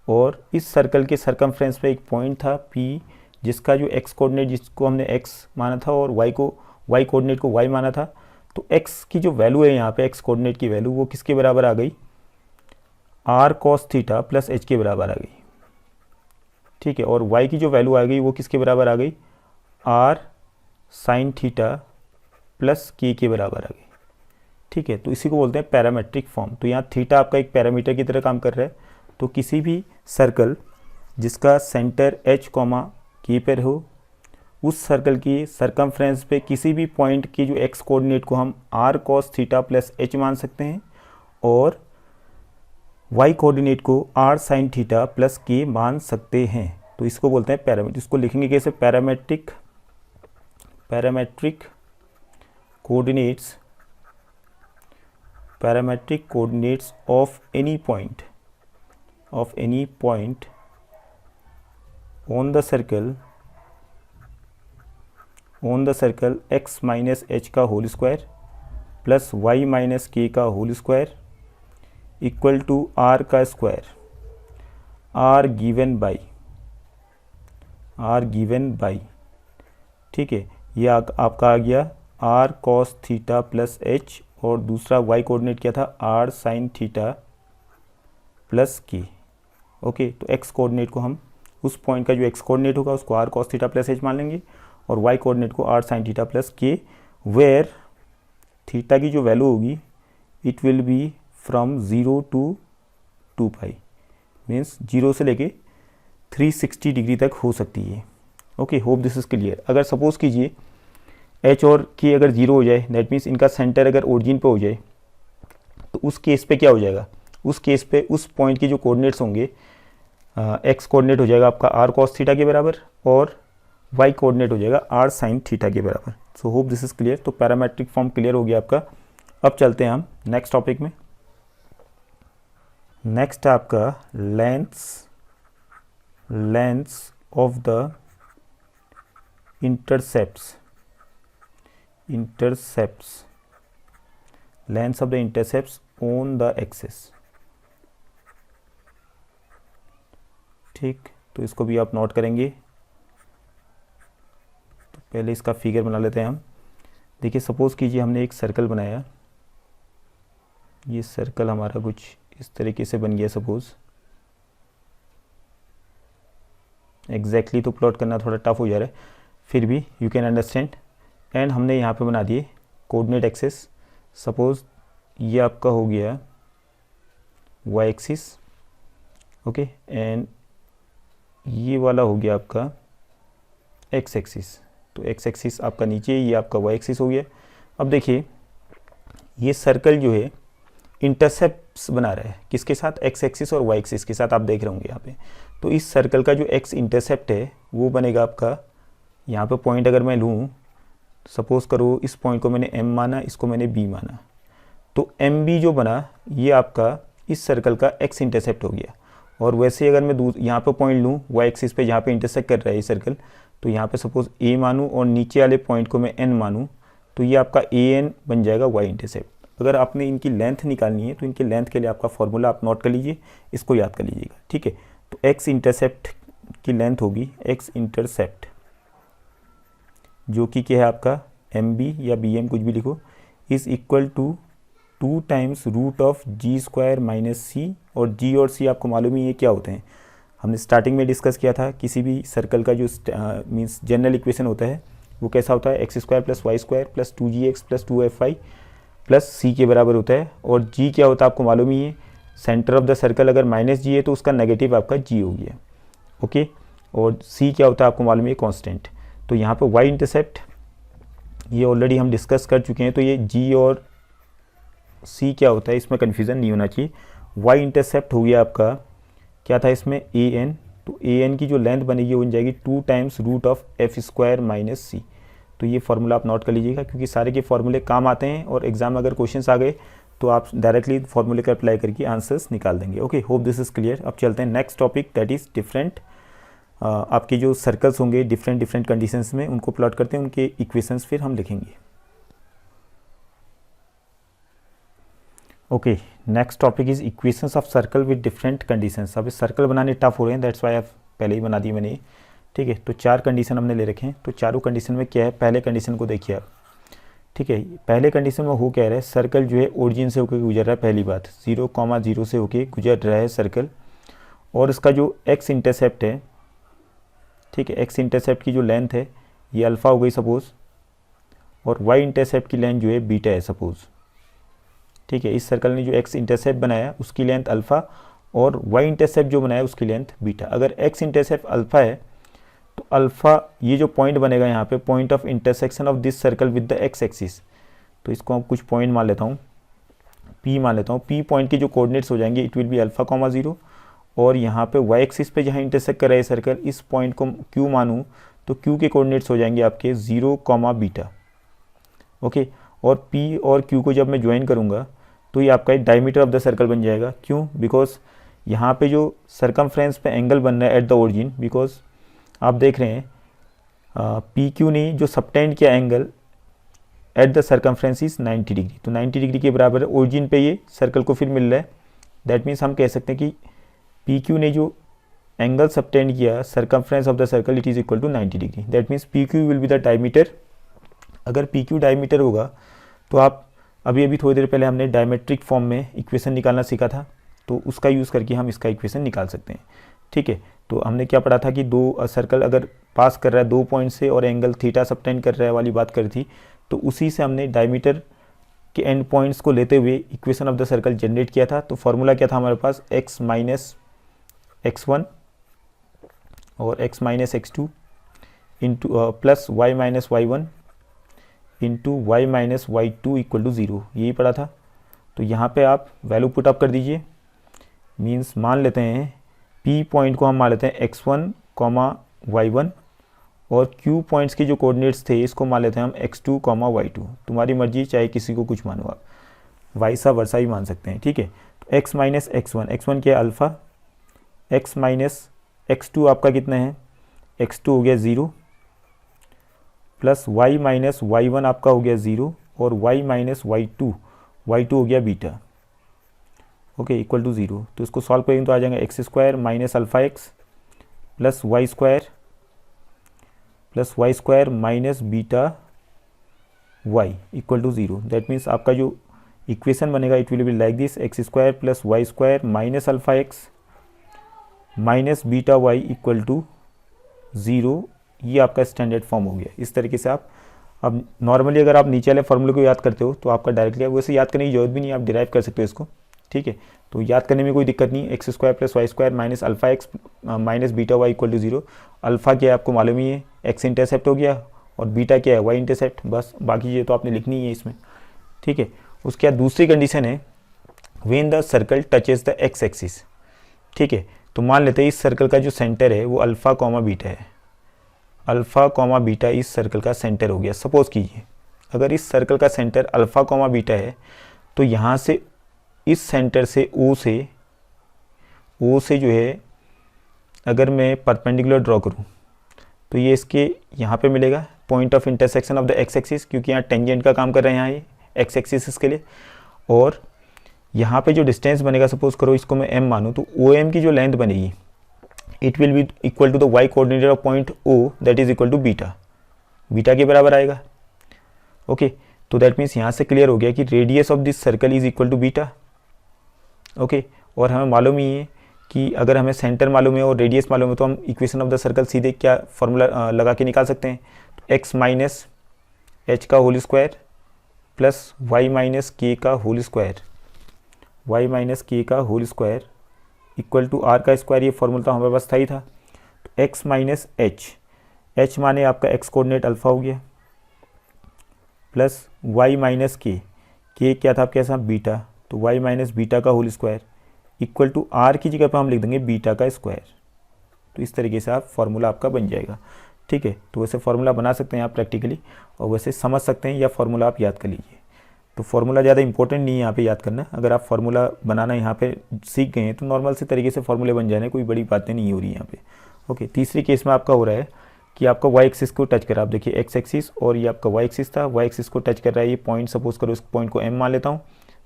और इस सर्कल के सरकमफ्रेंस पे एक पॉइंट था P जिसका जो x कोऑर्डिनेट जिसको हमने x माना था और y कोऑर्डिनेट को y माना था। तो x की जो वैल्यू है यहाँ पे x कोऑर्डिनेट की वैल्यू वो किसके बराबर आ गई, r cos theta plus h के बराबर आ गई। ठीक है, और y की जो वैल्यू आ गई वो किसके बराबर आ गई, r sine theta plus k के बराबर आ गई। ठीक है, तो इसी को बोलते हैं पैरामेट्रिक फॉर्म। तो यहाँ थीटा आपका एक पैरामीटर की तरह काम कर रहा है। तो किसी भी सर्कल जिसका सेंटर h k पर हो, उस सर्कल की सरकमफ्रेंस पे किसी भी पॉइंट की जो x कोऑर्डिनेट को हम r cos theta plus h मान सकते हैं और y कोऑर्डिनेट को r sin theta plus k मान सकते हैं। तो इसको बोलते हैं पैरामीटर। इसको लिखेंगे कैसे, parametric coordinates of any point on the circle x minus H का whole square plus y minus के का whole square equal to r का स्क्वायर, r गिवन बाई। ठीक है, ये आपका आ गया r cos theta plus h और दूसरा y कोऑर्डिनेट क्या था r sin theta plus k। Okay, तो x कोऑर्डिनेट को हम उस पॉइंट का जो x कोऑर्डिनेट होगा उसको r cos theta plus h मान लेंगे और y कोऑर्डिनेट को r sin theta plus k, where theta की जो वैल्यू होगी it will be from 0 to 2 pi, means 0 से लेके 360 डिग्री तक हो सकती है। Okay, hope this is clear. अगर सपोज कीजिए h और k अगर 0 हो जाए, दैट मीन्स इनका सेंटर अगर ओरिजिन पे हो जाए, तो उस केस पे क्या हो जाएगा, उस केस पे उस पॉइंट के जो कोऑर्डिनेट्स होंगे, x कोऑर्डिनेट हो जाएगा आपका r cos थीटा के बराबर और y कोऑर्डिनेट हो जाएगा r sin थीटा के बराबर। So hope this is clear. तो पैरामेट्रिक फॉर्म क्लियर हो गया आपका। अब चलते हैं हम नेक्स्ट टॉपिक में। नेक्स्ट है आपका lengths of the intercepts, lengths of the intercepts on the axis. ठीक, तो इसको भी आप नोट करेंगे। तो पहले इसका फिगर बना लेते हैं हम। देखिए, सपोज कीजिए हमने एक सर्कल बनाया, ये सर्कल हमारा कुछ इस तरीके से बन गया। सपोज एग्जैक्टली तो प्लॉट करना थोड़ा टफ हो जा रहा है, फिर भी यू कैन अंडरस्टैंड। एंड हमने यहाँ पे बना दिए कोऑर्डिनेट एक्सिस। सपोज ये आपका हो गया y एक्सिस, ओके, एंड ये वाला हो गया आपका x एक्सिस। तो x एक्सिस आपका नीचे, ये आपका y एक्सिस हो गया। अब देखिए, ये सर्कल जो है इंटरसेप्ट्स बना रहा है किसके साथ, x एक्सिस और y एक्सिस के साथ, आप देख रहे होंगे यहाँ पे। तो इस सर्कल का जो x इंटरसेप्ट है वो बनेगा आपका, यहाँ पे पॉइंट अगर मैं लूँ, सपोज करो इस पॉइंट को मैंने m माना, इसको मैंने b माना, तो MB जो बना ये आपका इस सर्कल का x इंटरसेप्ट हो गया। और वैसे अगर मैं यहाँ पे पॉइंट लूँ y एक्सिस पे जहाँ पे इंटरसेक्ट कर रहा है ये सर्कल, तो यहाँ पे सपोज a मानूँ और नीचे वाले पॉइंट को मैं n मानूँ, तो ये आपका AN बन जाएगा y इंटरसेप्ट। अगर आपने इनकी लेंथ निकालनी है तो इनकी लेंथ के लिए आपका फॉर्मूला आप नोट कर लीजिए, इसको याद कर लीजिएगा। ठीक है, तो x इंटरसेप्ट की लेंथ होगी, x इंटरसेप्ट जो कि क्या है आपका MB या BM कुछ भी लिखो, is equal to 2 times root of g square minus c। और g और c आपको मालूम ही है क्या होते हैं, हमने स्टार्टिंग में डिस्कस किया था। किसी भी सर्कल का जो मीन्स जनरल इक्वेशन होता है वो कैसा होता है, x square plus Y square plus 2gx plus 2fy plus C के बराबर होता है। और जी क्या होता है आपको मालूम ही है, सेंटर ऑफ द सर्कल अगर माइनस जी है तो उसका नेगेटिव आपका जी हो गया। ओके, और सी क्या होता है आपको मालूम है, कांस्टेंट। तो यहाँ पे वाई इंटरसेप्ट ये ऑलरेडी हम डिस्कस कर चुके हैं, तो ये जी और सी क्या होता है इसमें कन्फ्यूज़न नहीं होना चाहिए। वाई इंटरसेप्ट हो गया आपका, क्या था इसमें, ए एन। तो ए एन की जो लेंथ बनेगी वो बन जाएगी 2 times root of F square minus C. तो ये फार्मूला आप नोट कर लीजिएगा, क्योंकि सारे के फार्मूले काम आते हैं और एग्जाम में अगर क्वेश्चंस आ गए तो आप डायरेक्टली फार्मूले का अप्लाई करके आंसर्स निकाल देंगे। Okay, hope this is clear. अब चलते हैं next topic, that is different. आपके जो सर्कल्स होंगे डिफरेंट कंडीशंस में, उनको प्लॉट करते हैं, उनके इक्वेशंस फिर हम लिखेंगे। Okay, next topic is equations of circle with different conditions. अब इस सर्कल बनाने टफ हो रहे हैं, दैट्स वाई आप पहले ही बना दी मैंने। ठीक है, तो 4 कंडीशन हमने ले रखे हैं। तो चारों कंडीशन में क्या है, पहले कंडीशन को देखिए आप। ठीक है, पहले कंडीशन में हो कह रहा है, सर्कल जो है ओरिजिन से होकर गुजर रहा है। पहली बात 0,0 से होकर गुजर रहा है सर्कल, और इसका जो एक्स इंटरसेप्ट है, ठीक है, एक्स इंटरसेप्ट की जो लेंथ है ये अल्फ़ा हो गई सपोज़, और वाई इंटरसेप्ट की लेंथ जो है बीटा है सपोज़। ठीक है, इस सर्कल ने जो एक्स इंटरसेप्ट बनाया उसकी लेंथ अल्फ़ा, और वाई इंटरसेप्ट जो बनाया उसकी लेंथ बीटा। अगर एक्स इंटरसेप्ट अल्फ़ा है तो अल्फ़ा ये जो पॉइंट बनेगा यहाँ पे, point of intersection of this circle with the x axis. तो इसको हम कुछ पॉइंट मान लेता हूँ, पी मान लेता हूँ। पी पॉइंट के जो कोऑर्डिनेट्स हो जाएंगे इट विल बी अल्फ़ा, 0, और यहाँ पे वाई एक्सिस पे जहाँ इंटरसेक्ट कर रहा है सर्कल, इस पॉइंट को क्यू मानूँ तो क्यू के कोऑर्डिनेट्स हो जाएंगे आपके 0, बीटा। ओके, और पी और क्यू को जब मैं ज्वाइन करूँगा तो ये आपका एक डायमीटर ऑफ द सर्कल बन जाएगा। क्यों? बिकॉज यहाँ पे जो सर्कमफ्रेंस पे एंगल बन रहा है एट द ओरिजिन, बिकॉज आप देख रहे हैं पी क्यू ने जो सबटेंड किया angle at the circumference is 90 degree. तो 90 डिग्री के बराबर है ओरिजिन पे ये सर्कल को फिर मिल रहा है। दैट मीन्स हम कह सकते हैं कि पी क्यू ने जो एंगल सबटेंड किया circumference of the circle it is equal to 90 degree. That means P Q will be the diameter. अगर पी क्यू डायमीटर होगा तो आप अभी थोड़ी देर पहले हमने डायमेट्रिक फॉर्म में इक्वेशन निकालना सीखा था, तो उसका यूज़ करके हम इसका इक्वेशन निकाल सकते हैं। ठीक है, तो हमने क्या पढ़ा था कि दो सर्कल अगर पास कर रहा है 2 पॉइंट से और एंगल थीटा सबटेंड कर रहा है वाली बात करी थी, तो उसी से हमने डायमीटर के एंड पॉइंट्स को लेते हुए equation of the circle generate किया था। तो फॉर्मूला क्या था हमारे पास, x माइनस x1 और x minus x2 into plus y minus y1 into Y minus y2 equal to 0, यही पड़ा था। तो यहाँ पे आप वैल्यू पुट अप कर दीजिए। मीन्स मान लेते हैं P पॉइंट को हम मान लेते हैं x1, y1, और Q पॉइंट्स के जो कोऑर्डिनेट्स थे इसको मान लेते हैं हम x2, y2। तुम्हारी मर्जी, चाहे किसी को कुछ मानो आप, वाइसा वर्सा भी मान सकते हैं। ठीक है, तो x माइनस x1 क्या है अल्फ़ा, x माइनस x2 आपका कितना है, x2 हो गया 0, प्लस y माइनस y1 आपका हो गया 0, और y माइनस y2 हो गया बीटा। Okay, equal to 0। तो इसको सॉल्व करेंगे तो आ जाएगा X square minus alpha X plus Y square minus beta Y equal to 0। That means आपका जो इक्वेशन बनेगा it will be like this, X square plus Y square minus alpha X minus beta Y equal to 0। ये आपका standard form हो गया। इस तरीके से आप अब नॉर्मली अगर आप नीचे वाले फॉर्मूले को याद करते हो तो आपका डायरेक्टली, वैसे याद करने की जरूरत भी नहीं, आप डिराइव कर सकते हो इसको। ठीक है, तो याद करने में कोई दिक्कत नहीं। X square plus Y square minus alpha X minus beta Y equal to 0। Alpha क्या है आपको मालूम ही है, एक्स इंटरसेप्ट हो गया, और बीटा क्या है, वाई इंटरसेप्ट। बस बाकी चीज़ें तो आपने लिखनी ही है इसमें। ठीक है, उसके बाद दूसरी कंडीशन है when the circle touches the x axis. ठीक है, तो मान लेते हैं इस सर्कल का जो सेंटर है वो अल्फ़ा, बीटा है। अल्फ़ा, बीटा इस सर्कल का सेंटर हो गया। सपोज कीजिए अगर इस सर्कल का सेंटर अल्फ़ा, बीटा है, तो यहाँ से इस सेंटर से ओ से जो है अगर मैं परपेंडिकुलर ड्रॉ करूँ तो ये इसके यहाँ पे मिलेगा point of intersection of the x axis, क्योंकि यहाँ टेंजेंट का काम कर रहे हैं यहाँ ये एक्स एक्सिस के लिए। और यहाँ पे जो डिस्टेंस बनेगा, सपोज करो इसको मैं m मानूँ, तो ओ एम की जो लेंथ बनेगी it will be equal to the Y coordinate of point O, that is equal to beta के बराबर आएगा। ओके, तो दैट मीन्स यहाँ से क्लियर हो गया कि radius of this circle is equal to beta. Okay, और हमें मालूम ही है कि अगर हमें सेंटर मालूम है और रेडियस मालूम है तो हम इक्वेशन ऑफ द सर्कल सीधे क्या फॉर्मूला लगा के निकाल सकते हैं, तो एक्स माइनस एच का whole square plus y minus के का होल स्क्वायर, वाई माइनस के का whole square equal to are का स्क्वायर, ये फॉर्मूला तो हमारे पास था ही था। तो एक्स माइनस एच, एच माने आपका एक्स कोऑर्डिनेट अल्फा हो गया, प्लस वाई माइनस के क्या था आपके साथ बीटा, तो वाई माइनस बीटा का whole square equal to r की जगह पर हम लिख देंगे बीटा का स्क्वायर। तो इस तरीके से आप फार्मूला आपका बन जाएगा। ठीक है, तो वैसे फार्मूला बना सकते हैं आप प्रैक्टिकली, और वैसे समझ सकते हैं, या फार्मूला आप याद कर लीजिए। तो फार्मूला ज़्यादा इंपॉर्टेंट नहीं है यहाँ पे याद करना। अगर आप फार्मूला बनाना यहाँ पे सीख गए हैं तो नॉर्मल से तरीके से फार्मूले बन जाने, कोई बड़ी बातें नहीं हो रही यहाँ पे। ओके, तीसरी केस में आपका हो रहा है कि आपका वाई एक्सिस को टच करा, आप देखिए एक्स एक्सिस और ये आपका वाई एक्सिस था, वाई एक्सिस को टच कर रहा है ये पॉइंट, सपोज करो इस पॉइंट को एम मान लेता हूँ,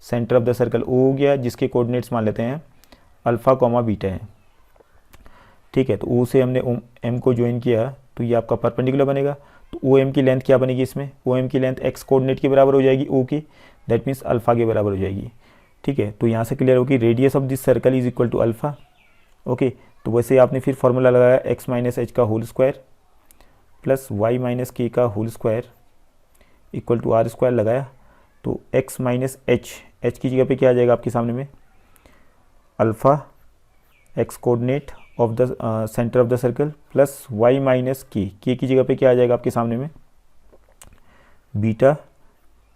centre of the circle O हो गया, जिसके कोऑर्डिनेट्स मान लेते हैं अल्फा कॉमा बीटा है। ठीक है, तो ओ से हमने एम को ज्वाइन किया तो ये आपका परपेंडिकुलर बनेगा। तो ओ एम की लेंथ क्या बनेगी इसमें, ओ एम की लेंथ एक्स कोऑर्डिनेट के बराबर हो जाएगी ओ की, दैट मीन्स अल्फा के बराबर हो जाएगी। ठीक है, तो यहाँ से क्लियर होगी radius of this circle is equal to alpha. Okay, तो वैसे आपने फिर फॉर्मूला लगाया एक्स माइनस एच का whole square plus y minus के का whole square equal to are square लगाया। तो एक्स माइनस एच, एच की जगह पे क्या आ जाएगा आपके सामने में alpha x coordinate of the centre of the circle plus y minus k की जगह पे क्या आ जाएगा आपके सामने में बीटा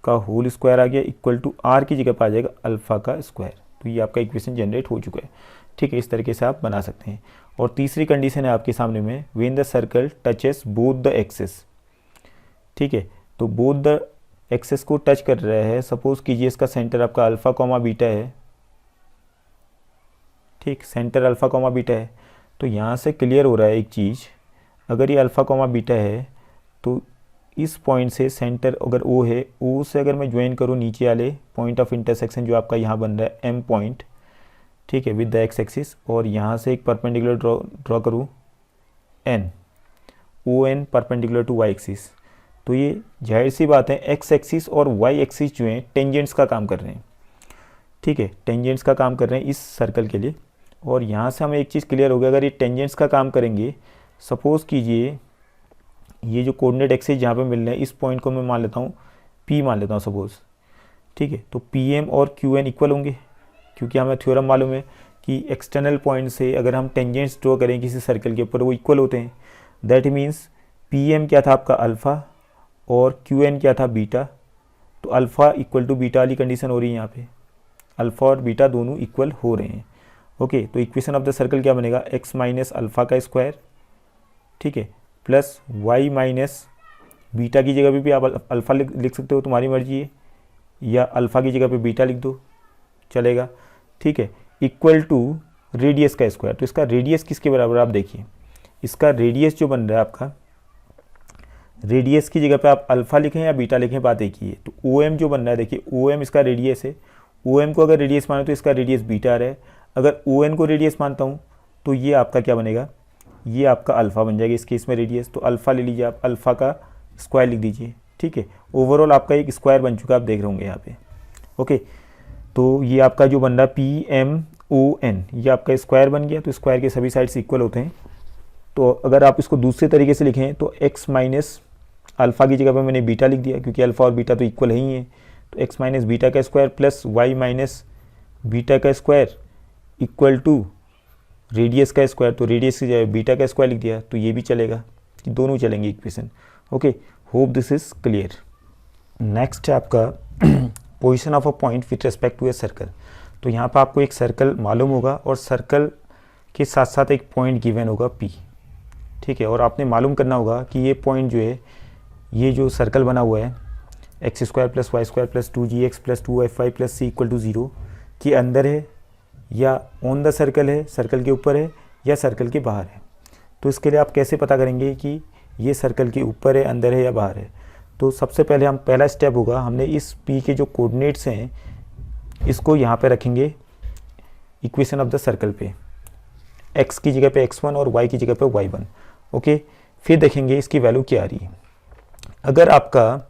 का होल स्क्वायर आ गया इक्वल टू आर की जगह पर आ जाएगा अल्फा का स्क्वायर। तो ये आपका इक्वेशन जनरेट हो चुका है। ठीक है, इस तरीके से आप बना सकते हैं। और तीसरी कंडीशन है आपके सामने में when the circle touches both the axes. ठीक है, तो बोथ द एक्सेस को टच कर रहा है, सपोज कीजिए इसका सेंटर आपका अल्फा कॉमा बीटा है। ठीक, सेंटर अल्फा कॉमा बीटा है, तो यहाँ से क्लियर हो रहा है एक चीज़, अगर ये अल्फा कॉमा बीटा है तो इस पॉइंट से सेंटर अगर ओ है, ओ से अगर मैं ज्वाइन करूँ नीचे वाले पॉइंट ऑफ इंटरसेक्शन जो आपका यहाँ बन रहा है एम पॉइंट, ठीक है, विद द एक्स एक्सिस, और यहाँ से एक परपेंडिकुलर ड्रॉ करूँ N, O N perpendicular to y axis, तो ये जाहिर सी बात है एक्स एक्सिस और वाई एक्सिस जो हैं टेंजेंट्स का काम कर रहे हैं। ठीक है, टेंजेंट्स का काम कर रहे हैं इस सर्कल के लिए। और यहाँ से हमें एक चीज़ क्लियर हो गया, अगर ये टेंजेंट्स का काम करेंगे, सपोज़ कीजिए ये जो कोऑर्डिनेट एक्सिस जहाँ पे मिल रहे हैं इस पॉइंट को मैं मान लेता हूँ पी मान लेता हूँ सपोज़। ठीक है, तो पी एम और क्यू एन इक्वल होंगे, क्योंकि हमें थ्योरम मालूम है कि एक्सटर्नल पॉइंट से अगर हम टेंजेंट्स ड्रॉ करें किसी सर्कल के ऊपर वो इक्वल होते हैं। दैट मीन्स पी एम क्या था आपका अल्फ़ा और क्यू एन क्या था बीटा, तो अल्फ़ा इक्वल टू बीटा वाली कंडीशन हो रही है यहाँ पे, अल्फ़ा और बीटा दोनों इक्वल हो रहे हैं। ओके, तो इक्वेशन ऑफ द सर्कल क्या बनेगा एक्स माइनस अल्फ़ा का स्क्वायर, ठीक है, प्लस वाई माइनस बीटा की जगह पे भी आप अल्फ़ा लिख सकते हो, तुम्हारी मर्जी है, या अल्फ़ा की जगह पे बीटा लिख दो चलेगा। ठीक है, इक्वल टू रेडियस का स्क्वायर, तो इसका रेडियस किसके बराबर आप देखिए, इसका रेडियस जो बन रहा है आपका, रेडियस की जगह पे आप अल्फ़ा लिखें या बीटा लिखें बात एक ही है। तो ओ एम जो बन रहा है देखिए, ओ एम इसका रेडियस है, ओ एम को अगर रेडियस मानो तो इसका रेडियस बीटा आ रहा है, अगर ओ एन को रेडियस मानता हूँ तो ये आपका क्या बनेगा, ये आपका अल्फ़ा बन जाएगा इस केस में रेडियस, तो अल्फ़ा ले लीजिए आप, अल्फ़ा का स्क्वायर लिख दीजिए। ठीक है, ओवरऑल आपका एक स्क्वायर बन चुका है, आप देख रहे होंगे यहाँ पे। ओके, तो ये आपका जो बन रहा है पी एम ओ एन, ये आपका स्क्वायर बन गया, तो स्क्वायर के सभी साइड्स इक्वल होते हैं। तो अगर आप इसको दूसरे तरीके से लिखें तो एक्स माइनस अल्फ़ा की जगह पे मैंने बीटा लिख दिया, क्योंकि अल्फ़ा और बीटा तो इक्वल ही है, तो एक्स माइनस बीटा का square plus y minus beta का स्क्वायर इक्वल टू रेडियस का स्क्वायर, तो रेडियस की जगह बीटा का स्क्वायर लिख दिया, तो ये भी चलेगा, दोनों चलेंगे equation. Okay, hope this is clear. Next है आपका position of a point with respect to a circle. तो यहाँ पर आपको एक सर्कल मालूम होगा और सर्कल के साथ साथ एक पॉइंट गिवन होगा P। ठीक है, और आपने मालूम करना होगा कि ये पॉइंट जो है, ये जो सर्कल बना हुआ है x square plus Y square plus 2gx plus 2fy plus c equal to 0 के अंदर है या ऑन द सर्कल है, सर्कल के ऊपर है या सर्कल के बाहर है। तो इसके लिए आप कैसे पता करेंगे कि ये सर्कल के ऊपर है, अंदर है या बाहर है। तो सबसे पहले हम पहला स्टेप होगा, हमने इस P के जो कोऑर्डिनेट्स हैं इसको यहाँ पे रखेंगे इक्वेशन ऑफ द सर्कल पे, x की जगह पे x1 और y की जगह पे y1। ओके, फिर देखेंगे इसकी वैल्यू क्या आ रही है। अगर आपका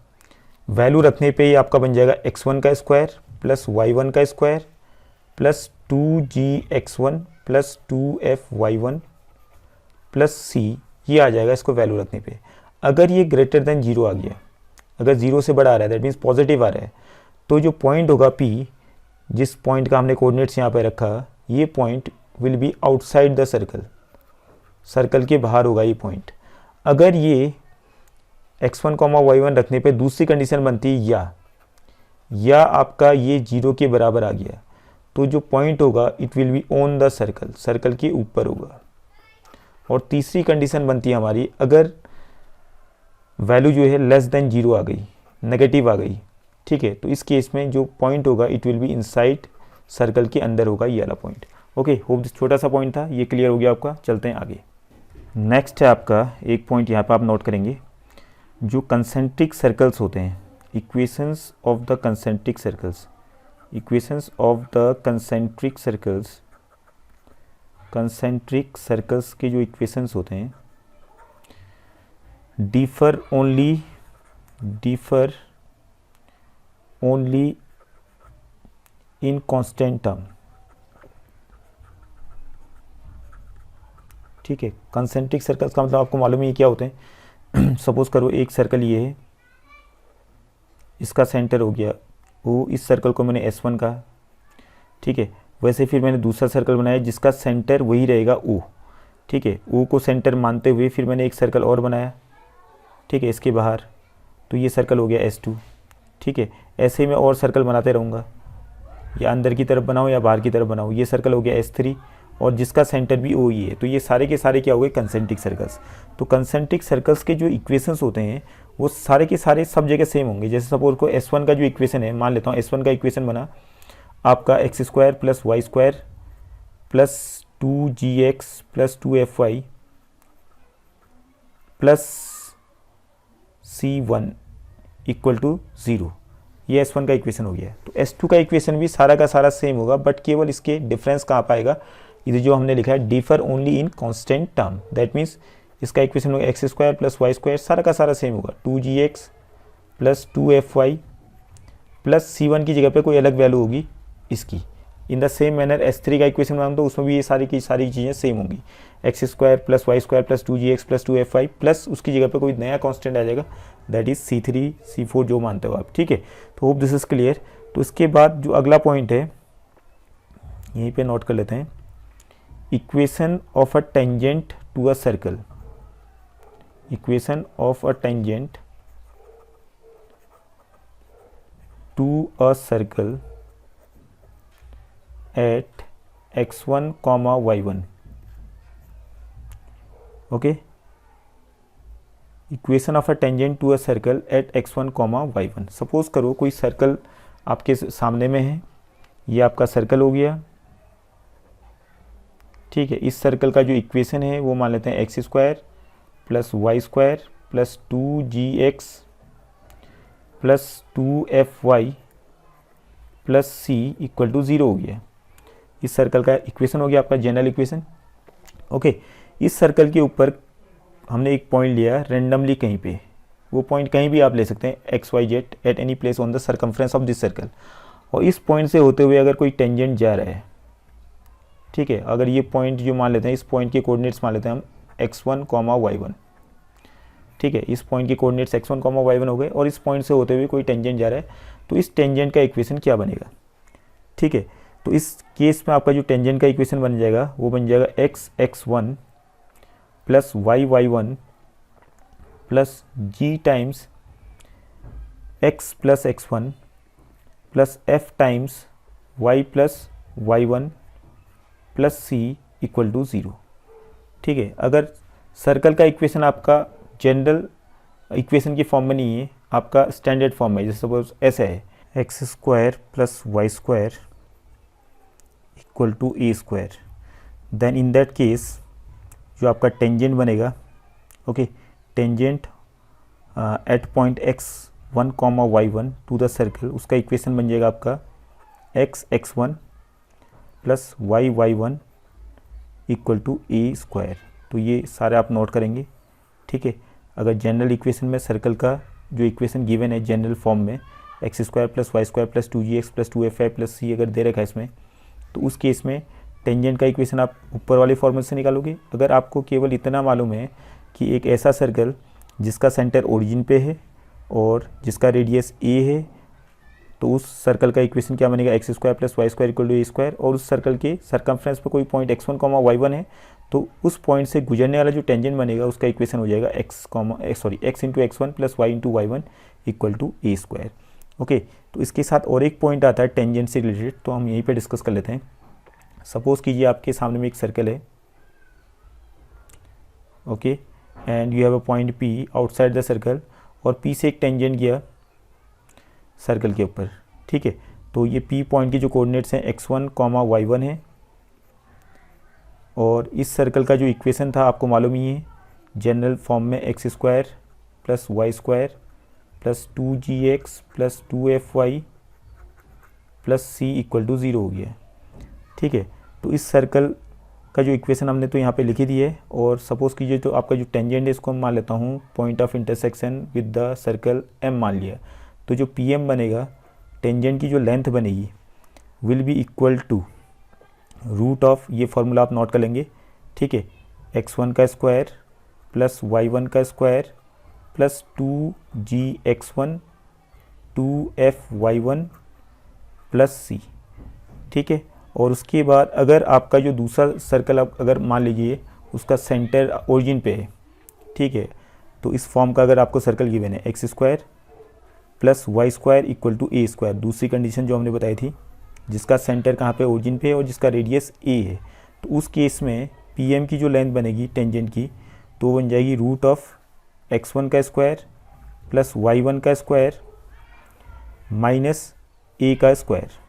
वैल्यू रखने पे ये आपका बन जाएगा x1 का स्क्वायर प्लस y1 का square plus 2gx1 plus 2fy1 plus c, ये आ जाएगा इसको वैल्यू रखने पे। अगर ये ग्रेटर देन 0 आ गया, अगर 0 से बड़ा आ रहा है दैट मीन्स पॉजिटिव आ रहा है, तो जो पॉइंट होगा P, जिस पॉइंट का हमने कोऑर्डिनेट्स यहाँ पे रखा, ये point will be outside the circle, circle के बाहर होगा ये पॉइंट। अगर ये x1, y1 रखने पे दूसरी कंडीशन बनती है या आपका ये 0 के बराबर आ गया, तो जो पॉइंट होगा it will be on the circle, circle के ऊपर होगा। और तीसरी कंडीशन बनती है हमारी, अगर वैल्यू जो है लेस देन 0 आ गई, नेगेटिव आ गई, ठीक है, तो इस केस में जो पॉइंट होगा it will be inside circle के अंदर होगा ये वाला पॉइंट। ओके, होप छोटा सा पॉइंट था, ये क्लियर हो गया आपका। चलते हैं आगे। नेक्स्ट है आपका एक पॉइंट यहाँ पर आप नोट करेंगे, जो कंसेंट्रिक सर्कल्स होते हैं, equations of the concentric circles, equations of the concentric circles, concentric circles के जो इक्वेशंस होते हैं, differ only in constant term. ठीक है, कंसेंट्रिक सर्कल्स का मतलब आपको मालूम है क्या होते हैं। सपोज करो एक सर्कल ये है, इसका सेंटर हो गया O, इस सर्कल को मैंने S1 कहा, ठीक है। वैसे फिर मैंने दूसरा सर्कल बनाया जिसका सेंटर वही रहेगा O, ठीक है। O को सेंटर मानते हुए फिर मैंने एक सर्कल और बनाया, ठीक है, इसके बाहर, तो ये सर्कल हो गया S2, ठीक है। ऐसे ही मैं और सर्कल बनाते रहूँगा, या अंदर की तरफ बनाऊँ या बाहर की तरफ बनाऊँ। ये सर्कल हो गया S3 और जिसका सेंटर भी O ही है, तो ये सारे के सारे क्या हो गए, कंसेंट्रिक सर्कल्स। तो कंसेंट्रिक सर्कल्स के जो इक्वेशंस होते हैं वो सारे के सारे सब जगह सेम होंगे। जैसे सपोज को S1 का जो इक्वेशन है, मान लेता हूँ S1 का इक्वेशन बना आपका x² + y² + 2gx + 2fy + c1 = 0। ये S1 का इक्वेशन हो गया। तो S2 का इक्वेशन भी सारा का सारा सेम होगा, बट केवल इसके डिफरेंस कहाँ पाएगा, इधर जो हमने लिखा है differ only in constant term, that means इसका इक्वेशन होगा x² + y² सारा का सारा सेम होगा, 2gx + 2fy + c1 की जगह पे कोई अलग वैल्यू होगी इसकी। In the same manner S3 का इक्वेशन बनाऊँ तो उसमें भी ये सारी की सारी चीज़ें सेम होंगी, x² + y² + 2gx + 2fy plus उसकी जगह पे कोई नया कांस्टेंट आ जाएगा, दैट इज़ c3 c4 जो मानते हो आप, ठीक है। तो होप दिस इज़ क्लियर। तो इसके बाद जो अगला पॉइंट है यहीं पे नोट कर लेते हैं, equation of a tangent to a circle, equation of a tangent to a circle at x1, y1। Okay, equation of a tangent to a circle at x1, y1। Suppose करो कोई circle आपके सामने में है, ये आपका सर्कल हो गया, ठीक है। इस सर्कल का जो इक्वेशन है वो मान लेते हैं x² + y² + 2gx + 2fy + c = 0 हो गया। इस सर्कल का इक्वेशन हो गया आपका जनरल इक्वेशन। ओके, इस सर्कल के ऊपर हमने एक पॉइंट लिया रेंडमली कहीं पे, वो पॉइंट कहीं भी आप ले सकते हैं XYZ at any place on the circumference of this circle, और इस पॉइंट से होते हुए अगर कोई टेंजेंट जा रहा है, ठीक है। अगर ये पॉइंट जो मान लेते हैं, इस पॉइंट के कोऑर्डिनेट्स मान लेते हैं हम x1, y1, ठीक है। इस पॉइंट के कोऑर्डिनेट्स x1, y1 हो गए और इस पॉइंट से होते हुए कोई टेंजेंट जा रहा है, तो इस टेंजेंट का इक्वेशन क्या बनेगा, ठीक है। तो इस केस में आपका जो टेंजेंट का इक्वेशन बन जाएगा वो बन जाएगा x(x1) + y(y1) + g times x + x1 + f times y + y1 + c = 0, ठीक है। अगर सर्कल का इक्वेशन आपका जनरल इक्वेशन की फॉर्म में नहीं है, आपका स्टैंडर्ड फॉर्म में, जैसे सपोज ऐसा है x² + y² = a², then in that case जो आपका टेंजेंट बनेगा, okay, tangent at point x1, y1 to the circle, उसका इक्वेशन बन जाएगा आपका x(x1) + y(y1) = a²। तो ये सारे आप नोट करेंगे, ठीक है। अगर जनरल इक्वेशन में सर्कल का जो इक्वेशन गिवन है जनरल फॉर्म में x² + y² + 2gx + 2fy + c अगर दे रखा है इसमें, तो उस केस में टेंजेंट का इक्वेशन आप ऊपर वाले फॉर्मूले से निकालोगे। अगर आपको केवल इतना मालूम है कि एक ऐसा सर्कल जिसका सेंटर ओरिजिन पे है और जिसका रेडियस ए है, तो उस सर्कल का इक्वेशन क्या बनेगा, x square plus Y square equal to a square. और उस सर्कल के सर्कमफ्रेंस पे कोई पॉइंट x1 कॉमा y1 है, तो उस पॉइंट से गुजरने वाला जो टेंजेंट बनेगा उसका इक्वेशन हो जाएगा x into x1 plus y into y1 equal to a square. Okay, तो इसके साथ और एक पॉइंट आता है टेंजेंट से रिलेटेड, तो हम यहीं पे डिस्कस कर लेते हैं। सपोज कीजिए आपके सामने में एक सर्कल है, okay, and you have a point P outside the circle, और P से एक टेंजेंट गया सर्कल के ऊपर, ठीक है। तो ये P पॉइंट की जो कोऑर्डिनेट्स हैं x1 कॉमा y1 है, और इस सर्कल का जो इक्वेशन था आपको मालूम ही है, जनरल फॉर्म में x square plus Y square plus 2gx plus 2fy plus c equal to 0 हो गया, ठीक है। तो इस सर्कल का जो इक्वेशन हमने तो यहाँ पे लिखी दी है, और सपोज़ कीजिए तो आपका जो टेंजेंट है इसको हम मान लेता हूँ point of intersection with the circle m मान लिया। तो जो PM बनेगा, टेंजेंट की जो लेंथ बनेगी will be equal to root of, ये फार्मूला आप नोट कर लेंगे, ठीक है, x1 का स्क्वायर प्लस y1 का square plus 2gx1 2fy1 plus c, ठीक है। और उसके बाद अगर आपका जो दूसरा सर्कल आप अगर मान लीजिए उसका सेंटर ओरिजिन पे है, ठीक है, तो इस फॉर्म का अगर आपको सर्कल गिवन है x square plus Y square equal to a square, दूसरी कंडीशन जो हमने बताई थी, जिसका सेंटर कहाँ पे, ओरिजिन पे है, और जिसका रेडियस ए है, तो उस केस में PM की जो लेंथ बनेगी टेंजेंट की, तो वो बन जाएगी रूट ऑफ x1 का स्क्वायर प्लस y1 का स्क्वायर माइनस a का square.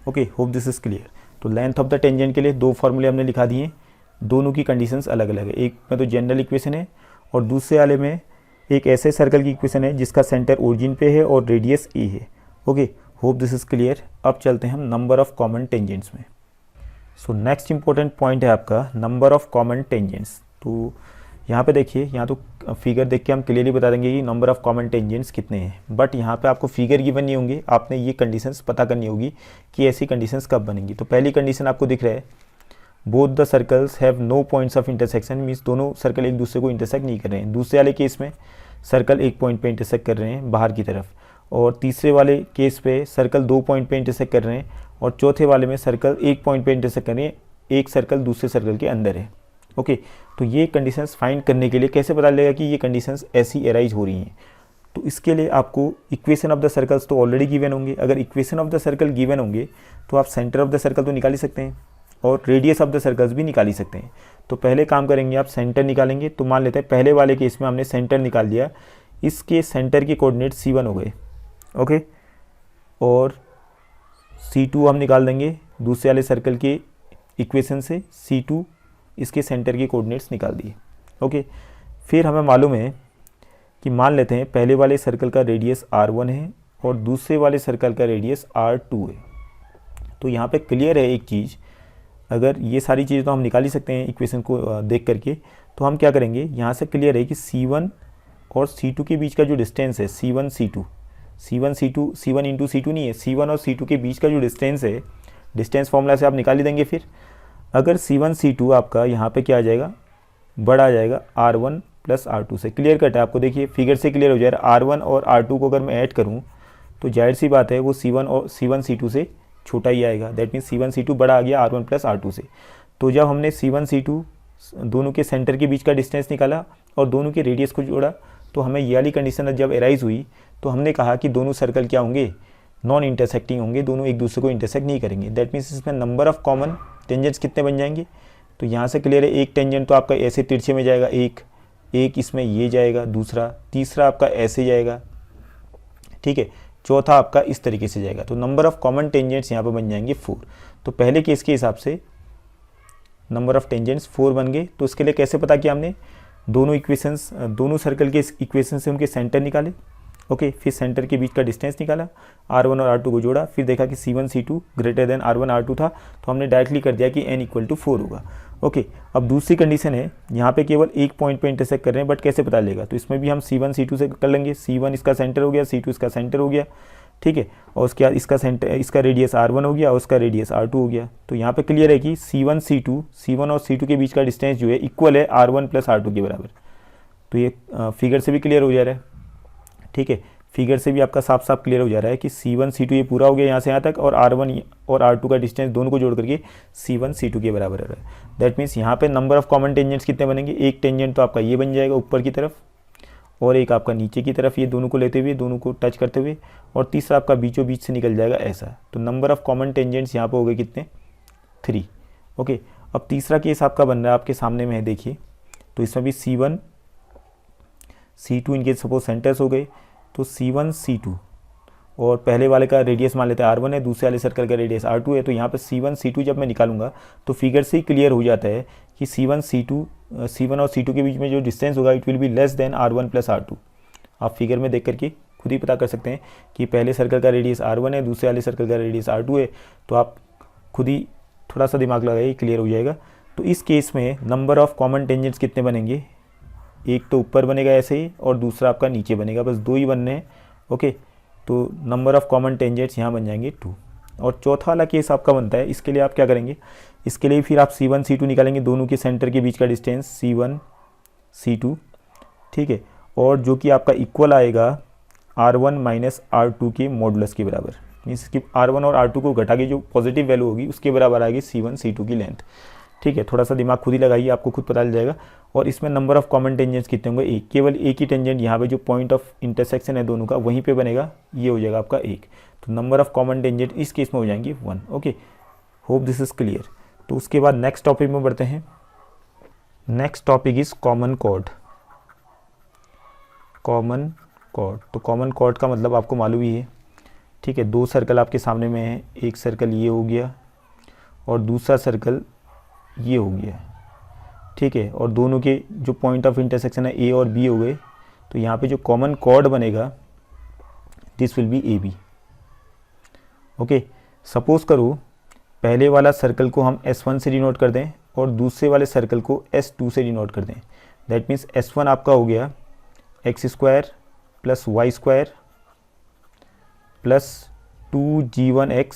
Okay, hope this is clear. तो लेंथ ऑफ द टेंजेंट के लिए दो फार्मूले हमने लिखा दिए, दोनों की कंडीशंस अलग अलग है। एक में तो जनरल इक्वेशन है, और दूसरे वाले में एक ऐसे सर्कल की इक्वेशन है जिसका सेंटर ओरिजिन पे है और रेडियस ए है। Okay, hope this is clear. अब चलते हैं हम नंबर ऑफ कॉमन टेंजेंट्स में। सो नेक्स्ट इंपॉर्टेंट पॉइंट है आपका नंबर ऑफ कॉमन टेंजेंट्स। तो यहाँ पे देखिए, यहाँ तो फिगर देख के हम क्लियरली बता देंगे कि नंबर ऑफ कॉमन टेंजेंट्स कितने हैं, बट यहाँ पे आपको फिगर गिवन नहीं होंगे, आपने ये कंडीशंस पता करनी होगी कि ऐसी कंडीशंस कब बनेंगी। तो पहली कंडीशन आपको दिख रहा है, both the circles have no points of intersection, means दोनों सर्कल एक दूसरे को इंटरसेक्ट नहीं कर रहे हैं। दूसरे वाले केस में सर्कल एक पॉइंट पे इंटरसेक्ट कर रहे हैं बाहर की तरफ, और तीसरे वाले केस पे सर्कल 2 पॉइंट पे इंटरसेक्ट कर रहे हैं, और चौथे वाले में सर्कल 1 पॉइंट पे इंटरसेक्ट कर रहे हैं, एक सर्कल दूसरे सर्कल के अंदर है। ओके, तो ये कंडीशंस फाइंड करने के लिए कैसे पता लगेगा कि ये कंडीशंस ऐसी एराइज हो रही हैं, तो इसके लिए आपको इक्वेशन ऑफ द सर्कल्स तो ऑलरेडी गिवन होंगे। अगर equation of the circle given होंगे तो आप सेंटर ऑफ द सर्कल तो निकाल ही सकते हैं, और रेडियस ऑफ द सर्कल्स भी निकाल ही सकते हैं। तो पहले काम करेंगे, आप सेंटर निकालेंगे। तो मान लेते हैं पहले वाले केस में हमने सेंटर निकाल दिया, इसके सेंटर के कोऑर्डिनेट C1 हो गए, ओके, और C2 हम निकाल देंगे दूसरे वाले सर्कल के इक्वेशन से, C2 इसके सेंटर के कोऑर्डिनेट्स निकाल दिए। ओके, फिर हमें मालूम है कि मान लेते हैं पहले वाले सर्कल का रेडियस R1 है और दूसरे वाले सर्कल का रेडियस R2 है। तो यहाँ पे क्लियर है एक चीज़, अगर ये सारी चीज़ें तो हम निकाल ही सकते हैं इक्वेशन को देख करके, तो हम क्या करेंगे, यहाँ से क्लियर है कि C1 और C2 के बीच का जो डिस्टेंस है, C1 इंटू C2 नहीं है, C1 और C2 के बीच का जो डिस्टेंस है, डिस्टेंस फॉर्मूला से आप निकाल ही देंगे। फिर अगर C1 C2 आपका यहाँ पे क्या आ जाएगा, बड़ा आ जाएगा R1 प्लस R2 से। क्लियर कट है, आपको देखिए फिगर से क्लियर हो जाएगा। R1 और R2 को अगर मैं ऐड करूँ तो जाहिर सी बात है वो C1 C2 से छोटा ही आएगा, दैट मीन्स C1 C2 बड़ा आ गया R1 प्लस R2 से। तो जब हमने C1 C2 दोनों के सेंटर के बीच का डिस्टेंस निकाला और दोनों के रेडियस को जोड़ा, तो हमें ये वाली कंडीशन जब एराइज हुई तो हमने कहा कि दोनों सर्कल क्या होंगे, नॉन इंटरसेक्टिंग होंगे, दोनों एक दूसरे को इंटरसेक्ट नहीं करेंगे। दैट मीन्स इसमें नंबर ऑफ कॉमन टेंजेंट्स कितने बन जाएंगे, तो यहाँ से क्लियर है, एक टेंजेंट तो आपका ऐसे तिरछे में जाएगा, एक इसमें ये जाएगा, दूसरा, तीसरा आपका ऐसे जाएगा, ठीक है, चौथा आपका इस तरीके से जाएगा। तो नंबर ऑफ कॉमन टेंजेंट्स यहाँ पर बन जाएंगे 4। तो पहले केस के हिसाब से नंबर ऑफ टेंजेंट्स 4 बन गए। तो इसके लिए कैसे पता किया हमने, दोनों इक्वेशंस, दोनों सर्कल के इक्वेशन से उनके सेंटर निकाले, ओके, फिर सेंटर के बीच का डिस्टेंस निकाला, R1 और R2 को जोड़ा, फिर देखा कि C1 C2 greater than R1 R2 था, तो हमने डायरेक्टली कर दिया कि n इक्वल टू 4 होगा। ओके, अब दूसरी कंडीशन है, यहाँ पे केवल एक पॉइंट पे इंटरसेक्ट कर रहे हैं, बट कैसे पता लेगा, तो इसमें भी हम C1 C2 से कर लेंगे। C1 इसका सेंटर हो गया, C2 इसका सेंटर हो गया, ठीक है, और उसके बाद इसका सेंटर, इसका रेडियस R1 हो गया और उसका रेडियस R2 हो गया। तो यहाँ पे क्लियर है कि C1 और C2 के बीच का डिस्टेंस जो है इक्वल है R1 प्लस R2 के बराबर। तो ये फिगर से भी क्लियर हो जा रहा है। ठीक है, फिगर से भी आपका साफ साफ क्लियर हो जा रहा है कि C1 C2 ये पूरा हो गया यहाँ से यहाँ तक, और R1 और R2 का डिस्टेंस दोनों को जोड़ करके C1 C2 के बराबर है। दैट मीन्स यहाँ पे नंबर ऑफ कॉमन टेंजेंट्स कितने बनेंगे, एक टेंजेंट तो आपका ये बन जाएगा ऊपर की तरफ, और एक आपका नीचे की तरफ, ये दोनों को लेते हुए, दोनों को टच करते हुए, और तीसरा आपका बीचों बीच से निकल जाएगा ऐसा। तो नंबर ऑफ कॉमन टेंजेंट्स यहाँ पे हो गए कितने, 3। ओके, अब तीसरा केस आपका बन रहा है आपके सामने में है, देखिए। तो इसमें भी C1 C2 इनके सपोज सेंटर्स हो गए, तो C1 C2, और पहले वाले का रेडियस मान लेते हैं R1 है, दूसरे वाले सर्कल का रेडियस R2 है। तो यहाँ पे C1 C2 जब मैं निकालूंगा तो फिगर से ही क्लियर हो जाता है कि C1 और C2 के बीच में जो डिस्टेंस होगा it will be less than R1 plus R2। आप फिगर में देख करके खुद ही पता कर सकते हैं कि पहले सर्कल का रेडियस R1 है, दूसरे वाले सर्कल का रेडियस R2 है। तो आप खुद ही थोड़ा सा दिमाग लगाइए, क्लियर हो जाएगा। तो इस केस में नंबर ऑफ कॉमन टेंजेंट्स कितने बनेंगे, एक तो ऊपर बनेगा ऐसे ही, और दूसरा आपका नीचे बनेगा, बस 2 ही बनने हैं। ओके, तो नंबर ऑफ कॉमन टेंजेंट्स यहाँ बन जाएंगे 2। और चौथा वाला केस आपका बनता है, इसके लिए आप क्या करेंगे, इसके लिए फिर आप C1 C2 निकालेंगे, दोनों के सेंटर के बीच का डिस्टेंस C1 C2, ठीक है, और जो कि आपका इक्वल आएगा R1 माइनस R2 के मॉडुलस के बराबर। मीन्स कि R1 और R2 को घटा के जो पॉजिटिव वैल्यू होगी उसके बराबर आएगी C1 C2 की लेंथ। ठीक है, थोड़ा सा दिमाग खुद ही लगाइए, आपको खुद पता चल जाएगा। और इसमें नंबर ऑफ कॉमन टेंजेंट्स कितने होंगे, एक, केवल एक ही टेंजेंट यहाँ पे जो पॉइंट ऑफ इंटरसेक्शन है दोनों का वहीं पे बनेगा, ये हो जाएगा आपका 1। तो नंबर ऑफ कॉमन टेंजेंट इस केस में हो जाएंगे 1। Okay, hope this is clear. तो उसके बाद नेक्स्ट टॉपिक में बढ़ते हैं। Next topic is common chord. Common chord, तो कॉमन कॉर्ड का मतलब आपको मालूम ही है। ठीक है, 2 सर्कल आपके सामने में है, एक सर्कल ये हो गया और दूसरा सर्कल ये हो गया। ठीक है, और दोनों के जो पॉइंट ऑफ इंटरसेक्शन है ए और बी हो गए। तो यहाँ पे जो कॉमन कॉर्ड बनेगा this will be A B. Okay, suppose करो पहले वाला सर्कल को हम S1 से डिनोट कर दें और दूसरे वाले सर्कल को S2 से डिनोट कर दें। दैट मीन्स S1 आपका हो गया x² plus y² plus 2g1x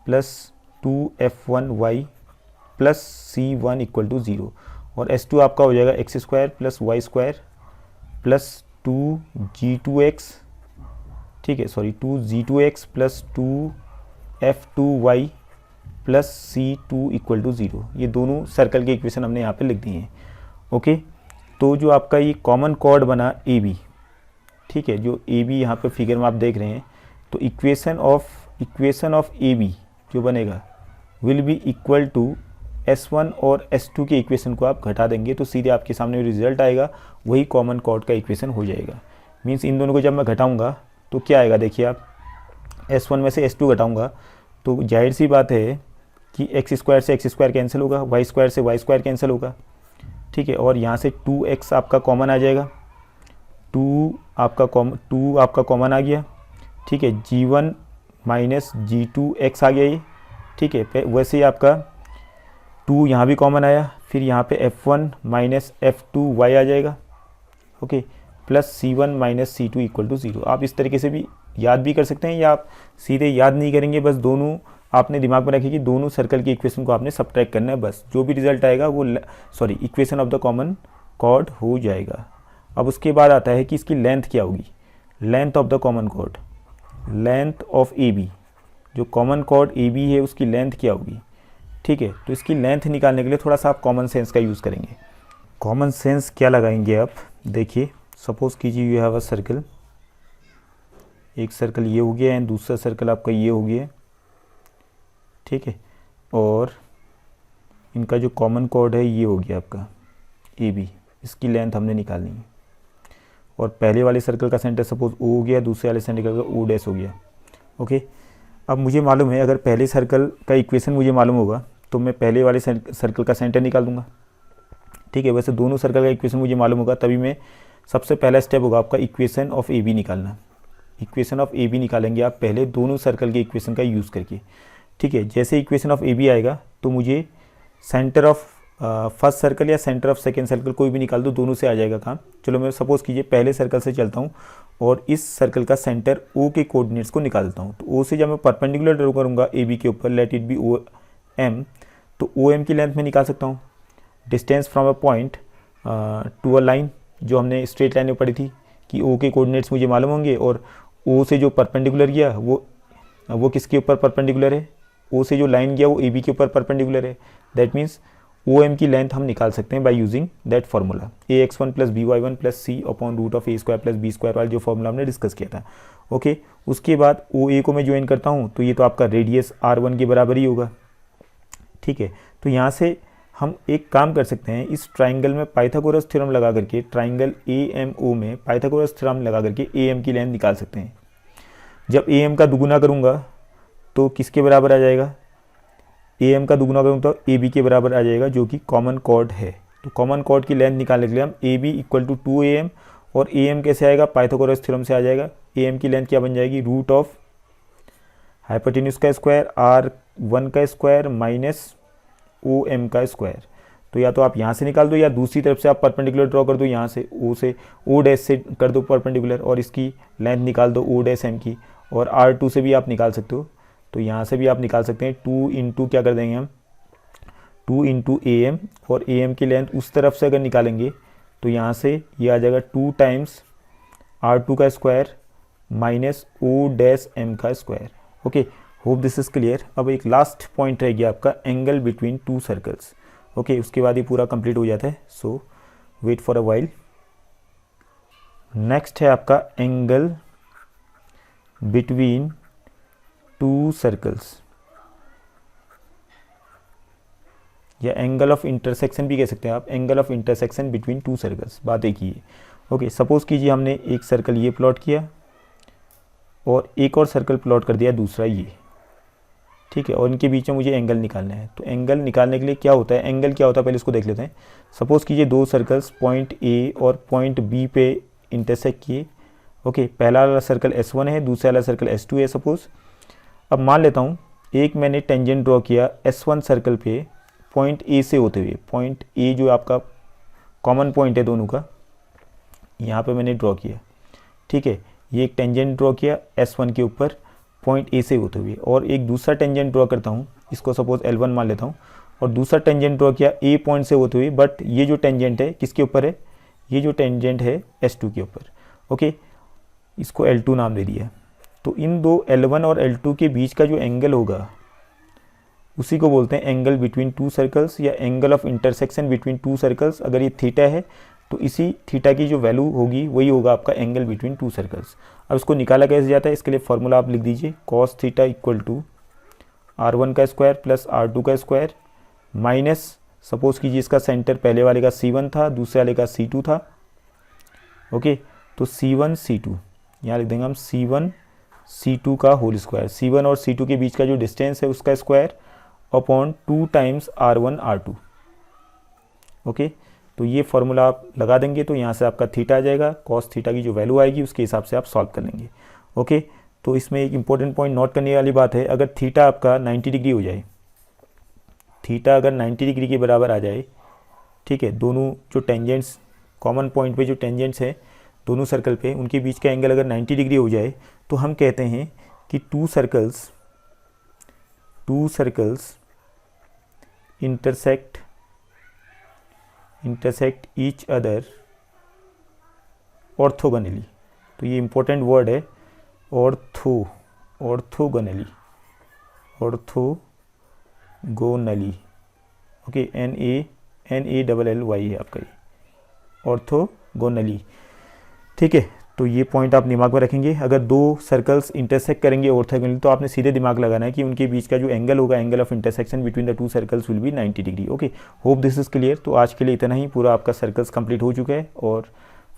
plus 2f1y plus C1 equal to 0, और S2 आपका हो जाएगा x² plus y² plus 2g2x, ठीक है, sorry 2g2x plus 2f2y plus C2 equal to 0। ये दोनों सर्कल के इक्वेशन हमने यहाँ पे लिख दिए हैं। ओके, तो जो आपका ये कॉमन कॉर्ड बना ए बी, ठीक है, जो ए बी यहाँ पे फिगर में आप देख रहे हैं, तो इक्वेशन ऑफ ए बी जो बनेगा will be equal to S1 और S2 के इक्वेशन को आप घटा देंगे तो सीधे आपके सामने रिजल्ट आएगा, वही कॉमन कॉर्ड का इक्वेशन हो जाएगा। मीन्स इन दोनों को जब मैं घटाऊंगा तो क्या आएगा, देखिए आप S1 में से S2 घटाऊंगा तो जाहिर सी बात है कि x² से x² कैंसिल होगा, y² से y² कैंसिल होगा। ठीक है, और यहाँ से 2x आपका कॉमन आ जाएगा, 2 आपका कॉमन आ गया। ठीक है, g1 माइनस g2x आ गया ये। ठीक है, वैसे ही आपका 2 यहाँ भी कॉमन आया, फिर यहाँ पे f1 माइनस f2y आ जाएगा। Okay, plus C1 minus C2 equal to 0। आप इस तरीके से भी याद भी कर सकते हैं, या आप सीधे याद नहीं करेंगे, बस दोनों आपने दिमाग में रखें कि दोनों सर्कल की इक्वेशन को आपने सब्ट्रैक्ट करना है, बस जो भी रिजल्ट आएगा वो equation of the common cord हो जाएगा। अब उसके बाद आता है कि इसकी लेंथ क्या होगी, length of the common chord, length of A B, जो कॉमन कॉर्ड ए बी है उसकी लेंथ क्या होगी। ठीक है, तो इसकी लेंथ निकालने के लिए थोड़ा सा आप कॉमन सेंस का यूज़ करेंगे। कॉमन सेंस क्या लगाएंगे आप, देखिए सपोज कीजिए यू हैव अ सर्कल, एक सर्कल ये हो गया एंड दूसरा सर्कल आपका ये हो गया। ठीक है, और इनका जो कॉमन कॉर्ड है ये हो गया आपका ए बी, इसकी लेंथ हमने निकालनी है। और पहले वाले सर्कल का सेंटर सपोज ओ हो गया, दूसरे वाले सर्कल का ओ डैश हो गया। ओके, अब मुझे मालूम है अगर पहले सर्कल का इक्वेशन मुझे मालूम होगा तो मैं पहले वाले सर्कल का सेंटर निकाल दूंगा। ठीक है, वैसे दोनों सर्कल का इक्वेशन मुझे मालूम होगा तभी मैं सबसे पहला स्टेप होगा आपका इक्वेशन ऑफ ए बी निकालना। इक्वेशन ऑफ ए बी निकालेंगे आप पहले दोनों सर्कल के इक्वेशन का यूज़ करके। ठीक है, जैसे इक्वेशन ऑफ ए बी आएगा तो मुझे सेंटर ऑफ फर्स्ट सर्कल या सेंटर ऑफ सेकेंड सर्कल कोई भी निकाल दो, दोनों से आ जाएगा काम। चलो मैं सपोज कीजिए पहले सर्कल से चलता हूँ और इस सर्कल का सेंटर ओ के कोऑर्डिनेट्स को निकालता हूँ। तो ओ से जब मैं परपेंडिकुलर ड्रॉ करूँगा ए बी के ऊपर, let it be O M, तो ओ एम की लेंथ में निकाल सकता हूँ। Distance from a point to a line, जो हमने स्ट्रेट लाइन में पढ़ी थी कि ओ के कोऑर्डिनेट्स मुझे मालूम होंगे और ओ से जो परपेंडिकुलर गया वो किसके ऊपर परपेंडिकुलर है, ओ से जो लाइन गया वो ए बी के ऊपर परपेंडिकुलर है। दैट मीन्स ओ एम की लेंथ हम निकाल सकते हैं by using that formula a x one plus b y one plus c upon root of a square plus b square वाला जो फार्मूला हमने डिस्कस किया था। ओके, उसके बाद ओ ए को मैं ज्वाइन करता हूँ तो ये तो आपका रेडियस आर वन के बराबर ही होगा। ठीक है, तो यहाँ से हम एक काम कर सकते हैं, इस ट्राइंगल में पाइथागोरस थ्योरम लगा करके, ट्राइंगल ए एम ओ में पाइथागोरस थ्योरम लगा करके ए एम की लेंथ निकाल सकते हैं। जब ए एम का दुगुना करूँगा तो किसके बराबर आ जाएगा, ए एम का दुगुना करूँ तो ए बी के बराबर आ जाएगा, जो कि कॉमन कॉर्ड है। तो कॉमन कॉर्ड की लेंथ निकालने के लिए हम A B equal to 2am, और ए एम कैसे आएगा, पाइथागोरस थ्योरम से आ जाएगा। ए एम की लेंथ क्या बन जाएगी, रूट ऑफ हाइपोटेन्यूज का स्क्वायर आर वन का स्क्वायर माइनस ओ एम का स्क्वायर। तो या तो आप यहाँ से निकाल दो या दूसरी तरफ से आप परपेंडिकुलर ड्रॉ कर दो, यहाँ से ओ डैश से कर दो परपेंडिकुलर, और इसकी लेंथ निकाल दो ओ डैश एम की, और R2 से भी आप निकाल सकते हो। तो यहाँ से भी आप निकाल सकते हैं, 2 इंटू क्या कर देंगे हम, 2 इंटू ए एम, और ए एम की लेंथ उस तरफ से अगर निकालेंगे तो यहाँ से ये आ जाएगा 2 टाइम्स R2 का square minus O dash M का square. Okay, hope this is clear. अब एक लास्ट पॉइंट रह गया आपका, angle between two circles. Okay, उसके बाद ये पूरा कंप्लीट हो जाता है, so wait for a while. Next है आपका एंगल बिटवीन टू सर्कल्स, या एंगल ऑफ इंटरसेक्शन भी कह सकते हैं आप, angle of intersection between two circles. बात एक ही है। ओके, सपोज कीजिए हमने एक सर्कल ये प्लॉट किया और एक और सर्कल प्लॉट कर दिया दूसरा ये। ठीक है, और इनके बीच में मुझे एंगल निकालना है। तो एंगल निकालने के लिए क्या होता है, एंगल क्या होता है पहले इसको देख लेते हैं। सपोज कीजिए दो सर्कल्स पॉइंट ए और पॉइंट बी पे इंटरसेक्ट किए। ओके, पहला वाला सर्कल S1 है, दूसरा वाला सर्कल S2 है सपोज। अब मान लेता हूँ एक मैंने टेंजेंट ड्रॉ किया S1 सर्कल पे पॉइंट ए से होते हुए, पॉइंट ए जो आपका कॉमन पॉइंट है दोनों का, यहाँ पे मैंने ड्रॉ किया। ठीक है, ये एक टेंजेंट ड्रॉ किया S1 के ऊपर पॉइंट ए से होते हुए, और एक दूसरा टेंजेंट ड्रॉ करता हूँ, इसको सपोज L1 मान लेता हूँ, और दूसरा टेंजेंट ड्रॉ किया ए पॉइंट से होते हुए, बट ये जो टेंजेंट है किसके ऊपर है, ये जो टेंजेंट है S2 के ऊपर। ओके, इसको L2 नाम दे दिया। तो इन दो L1 और L2 के बीच का जो एंगल होगा उसी को बोलते हैं एंगल बिटवीन टू सर्कल्स, या angle of intersection between two circles. अगर ये थीटा है तो इसी थीटा की जो वैल्यू होगी वही होगा आपका एंगल बिटवीन टू सर्कल्स। अब इसको निकाला कैसे जाता है, इसके लिए फॉर्मूला आप लिख दीजिए, cos theta equal to R1 का स्क्वायर प्लस R2 का स्क्वायर माइनस, सपोज कीजिए इसका सेंटर पहले वाले का C1 था, दूसरे वाले का C2 था। ओके, तो C1 C2 यहाँ लिख देंगे हम, C1 C2 का होल स्क्वायर, C1 और C2 के बीच का जो डिस्टेंस है उसका square upon 2 times R1 R2। Okay, तो ये फॉर्मूला आप लगा देंगे तो यहाँ से आपका थीटा आ जाएगा, कॉस थीटा की जो वैल्यू आएगी उसके हिसाब से आप सॉल्व कर लेंगे। ओके, तो इसमें एक इंपॉर्टेंट पॉइंट नोट करने वाली बात है, अगर थीटा आपका 90 डिग्री हो जाए, थीटा अगर 90 डिग्री के बराबर आ जाए, ठीक है, दोनों जो टेंजेंट्स कॉमन पॉइंट पे जो टेंजेंट्स है दोनों सर्कल पे, उनके बीच का एंगल अगर 90 डिग्री हो जाए तो हम कहते हैं कि to circles intersect each other orthogonally. तो ये इंपॉर्टेंट वर्ड है, ऑर्थोगोनली। ओके, NALLY है आपका ये, ऑर्थोगोनली। ठीक है, तो ये पॉइंट आप दिमाग में रखेंगे। अगर दो सर्कल्स इंटरसेक्ट करेंगे ऑर्थोगोनली तो आपने सीधे दिमाग लगाना है कि उनके बीच का जो एंगल होगा, angle of intersection between the two circles will be 90 degree. Okay, hope this is clear. तो आज के लिए इतना ही, पूरा आपका सर्कल्स कंप्लीट हो चुका है, और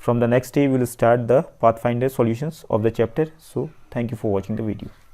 from the next day we will start the Pathfinder solutions of the chapter. So thank you for watching the video.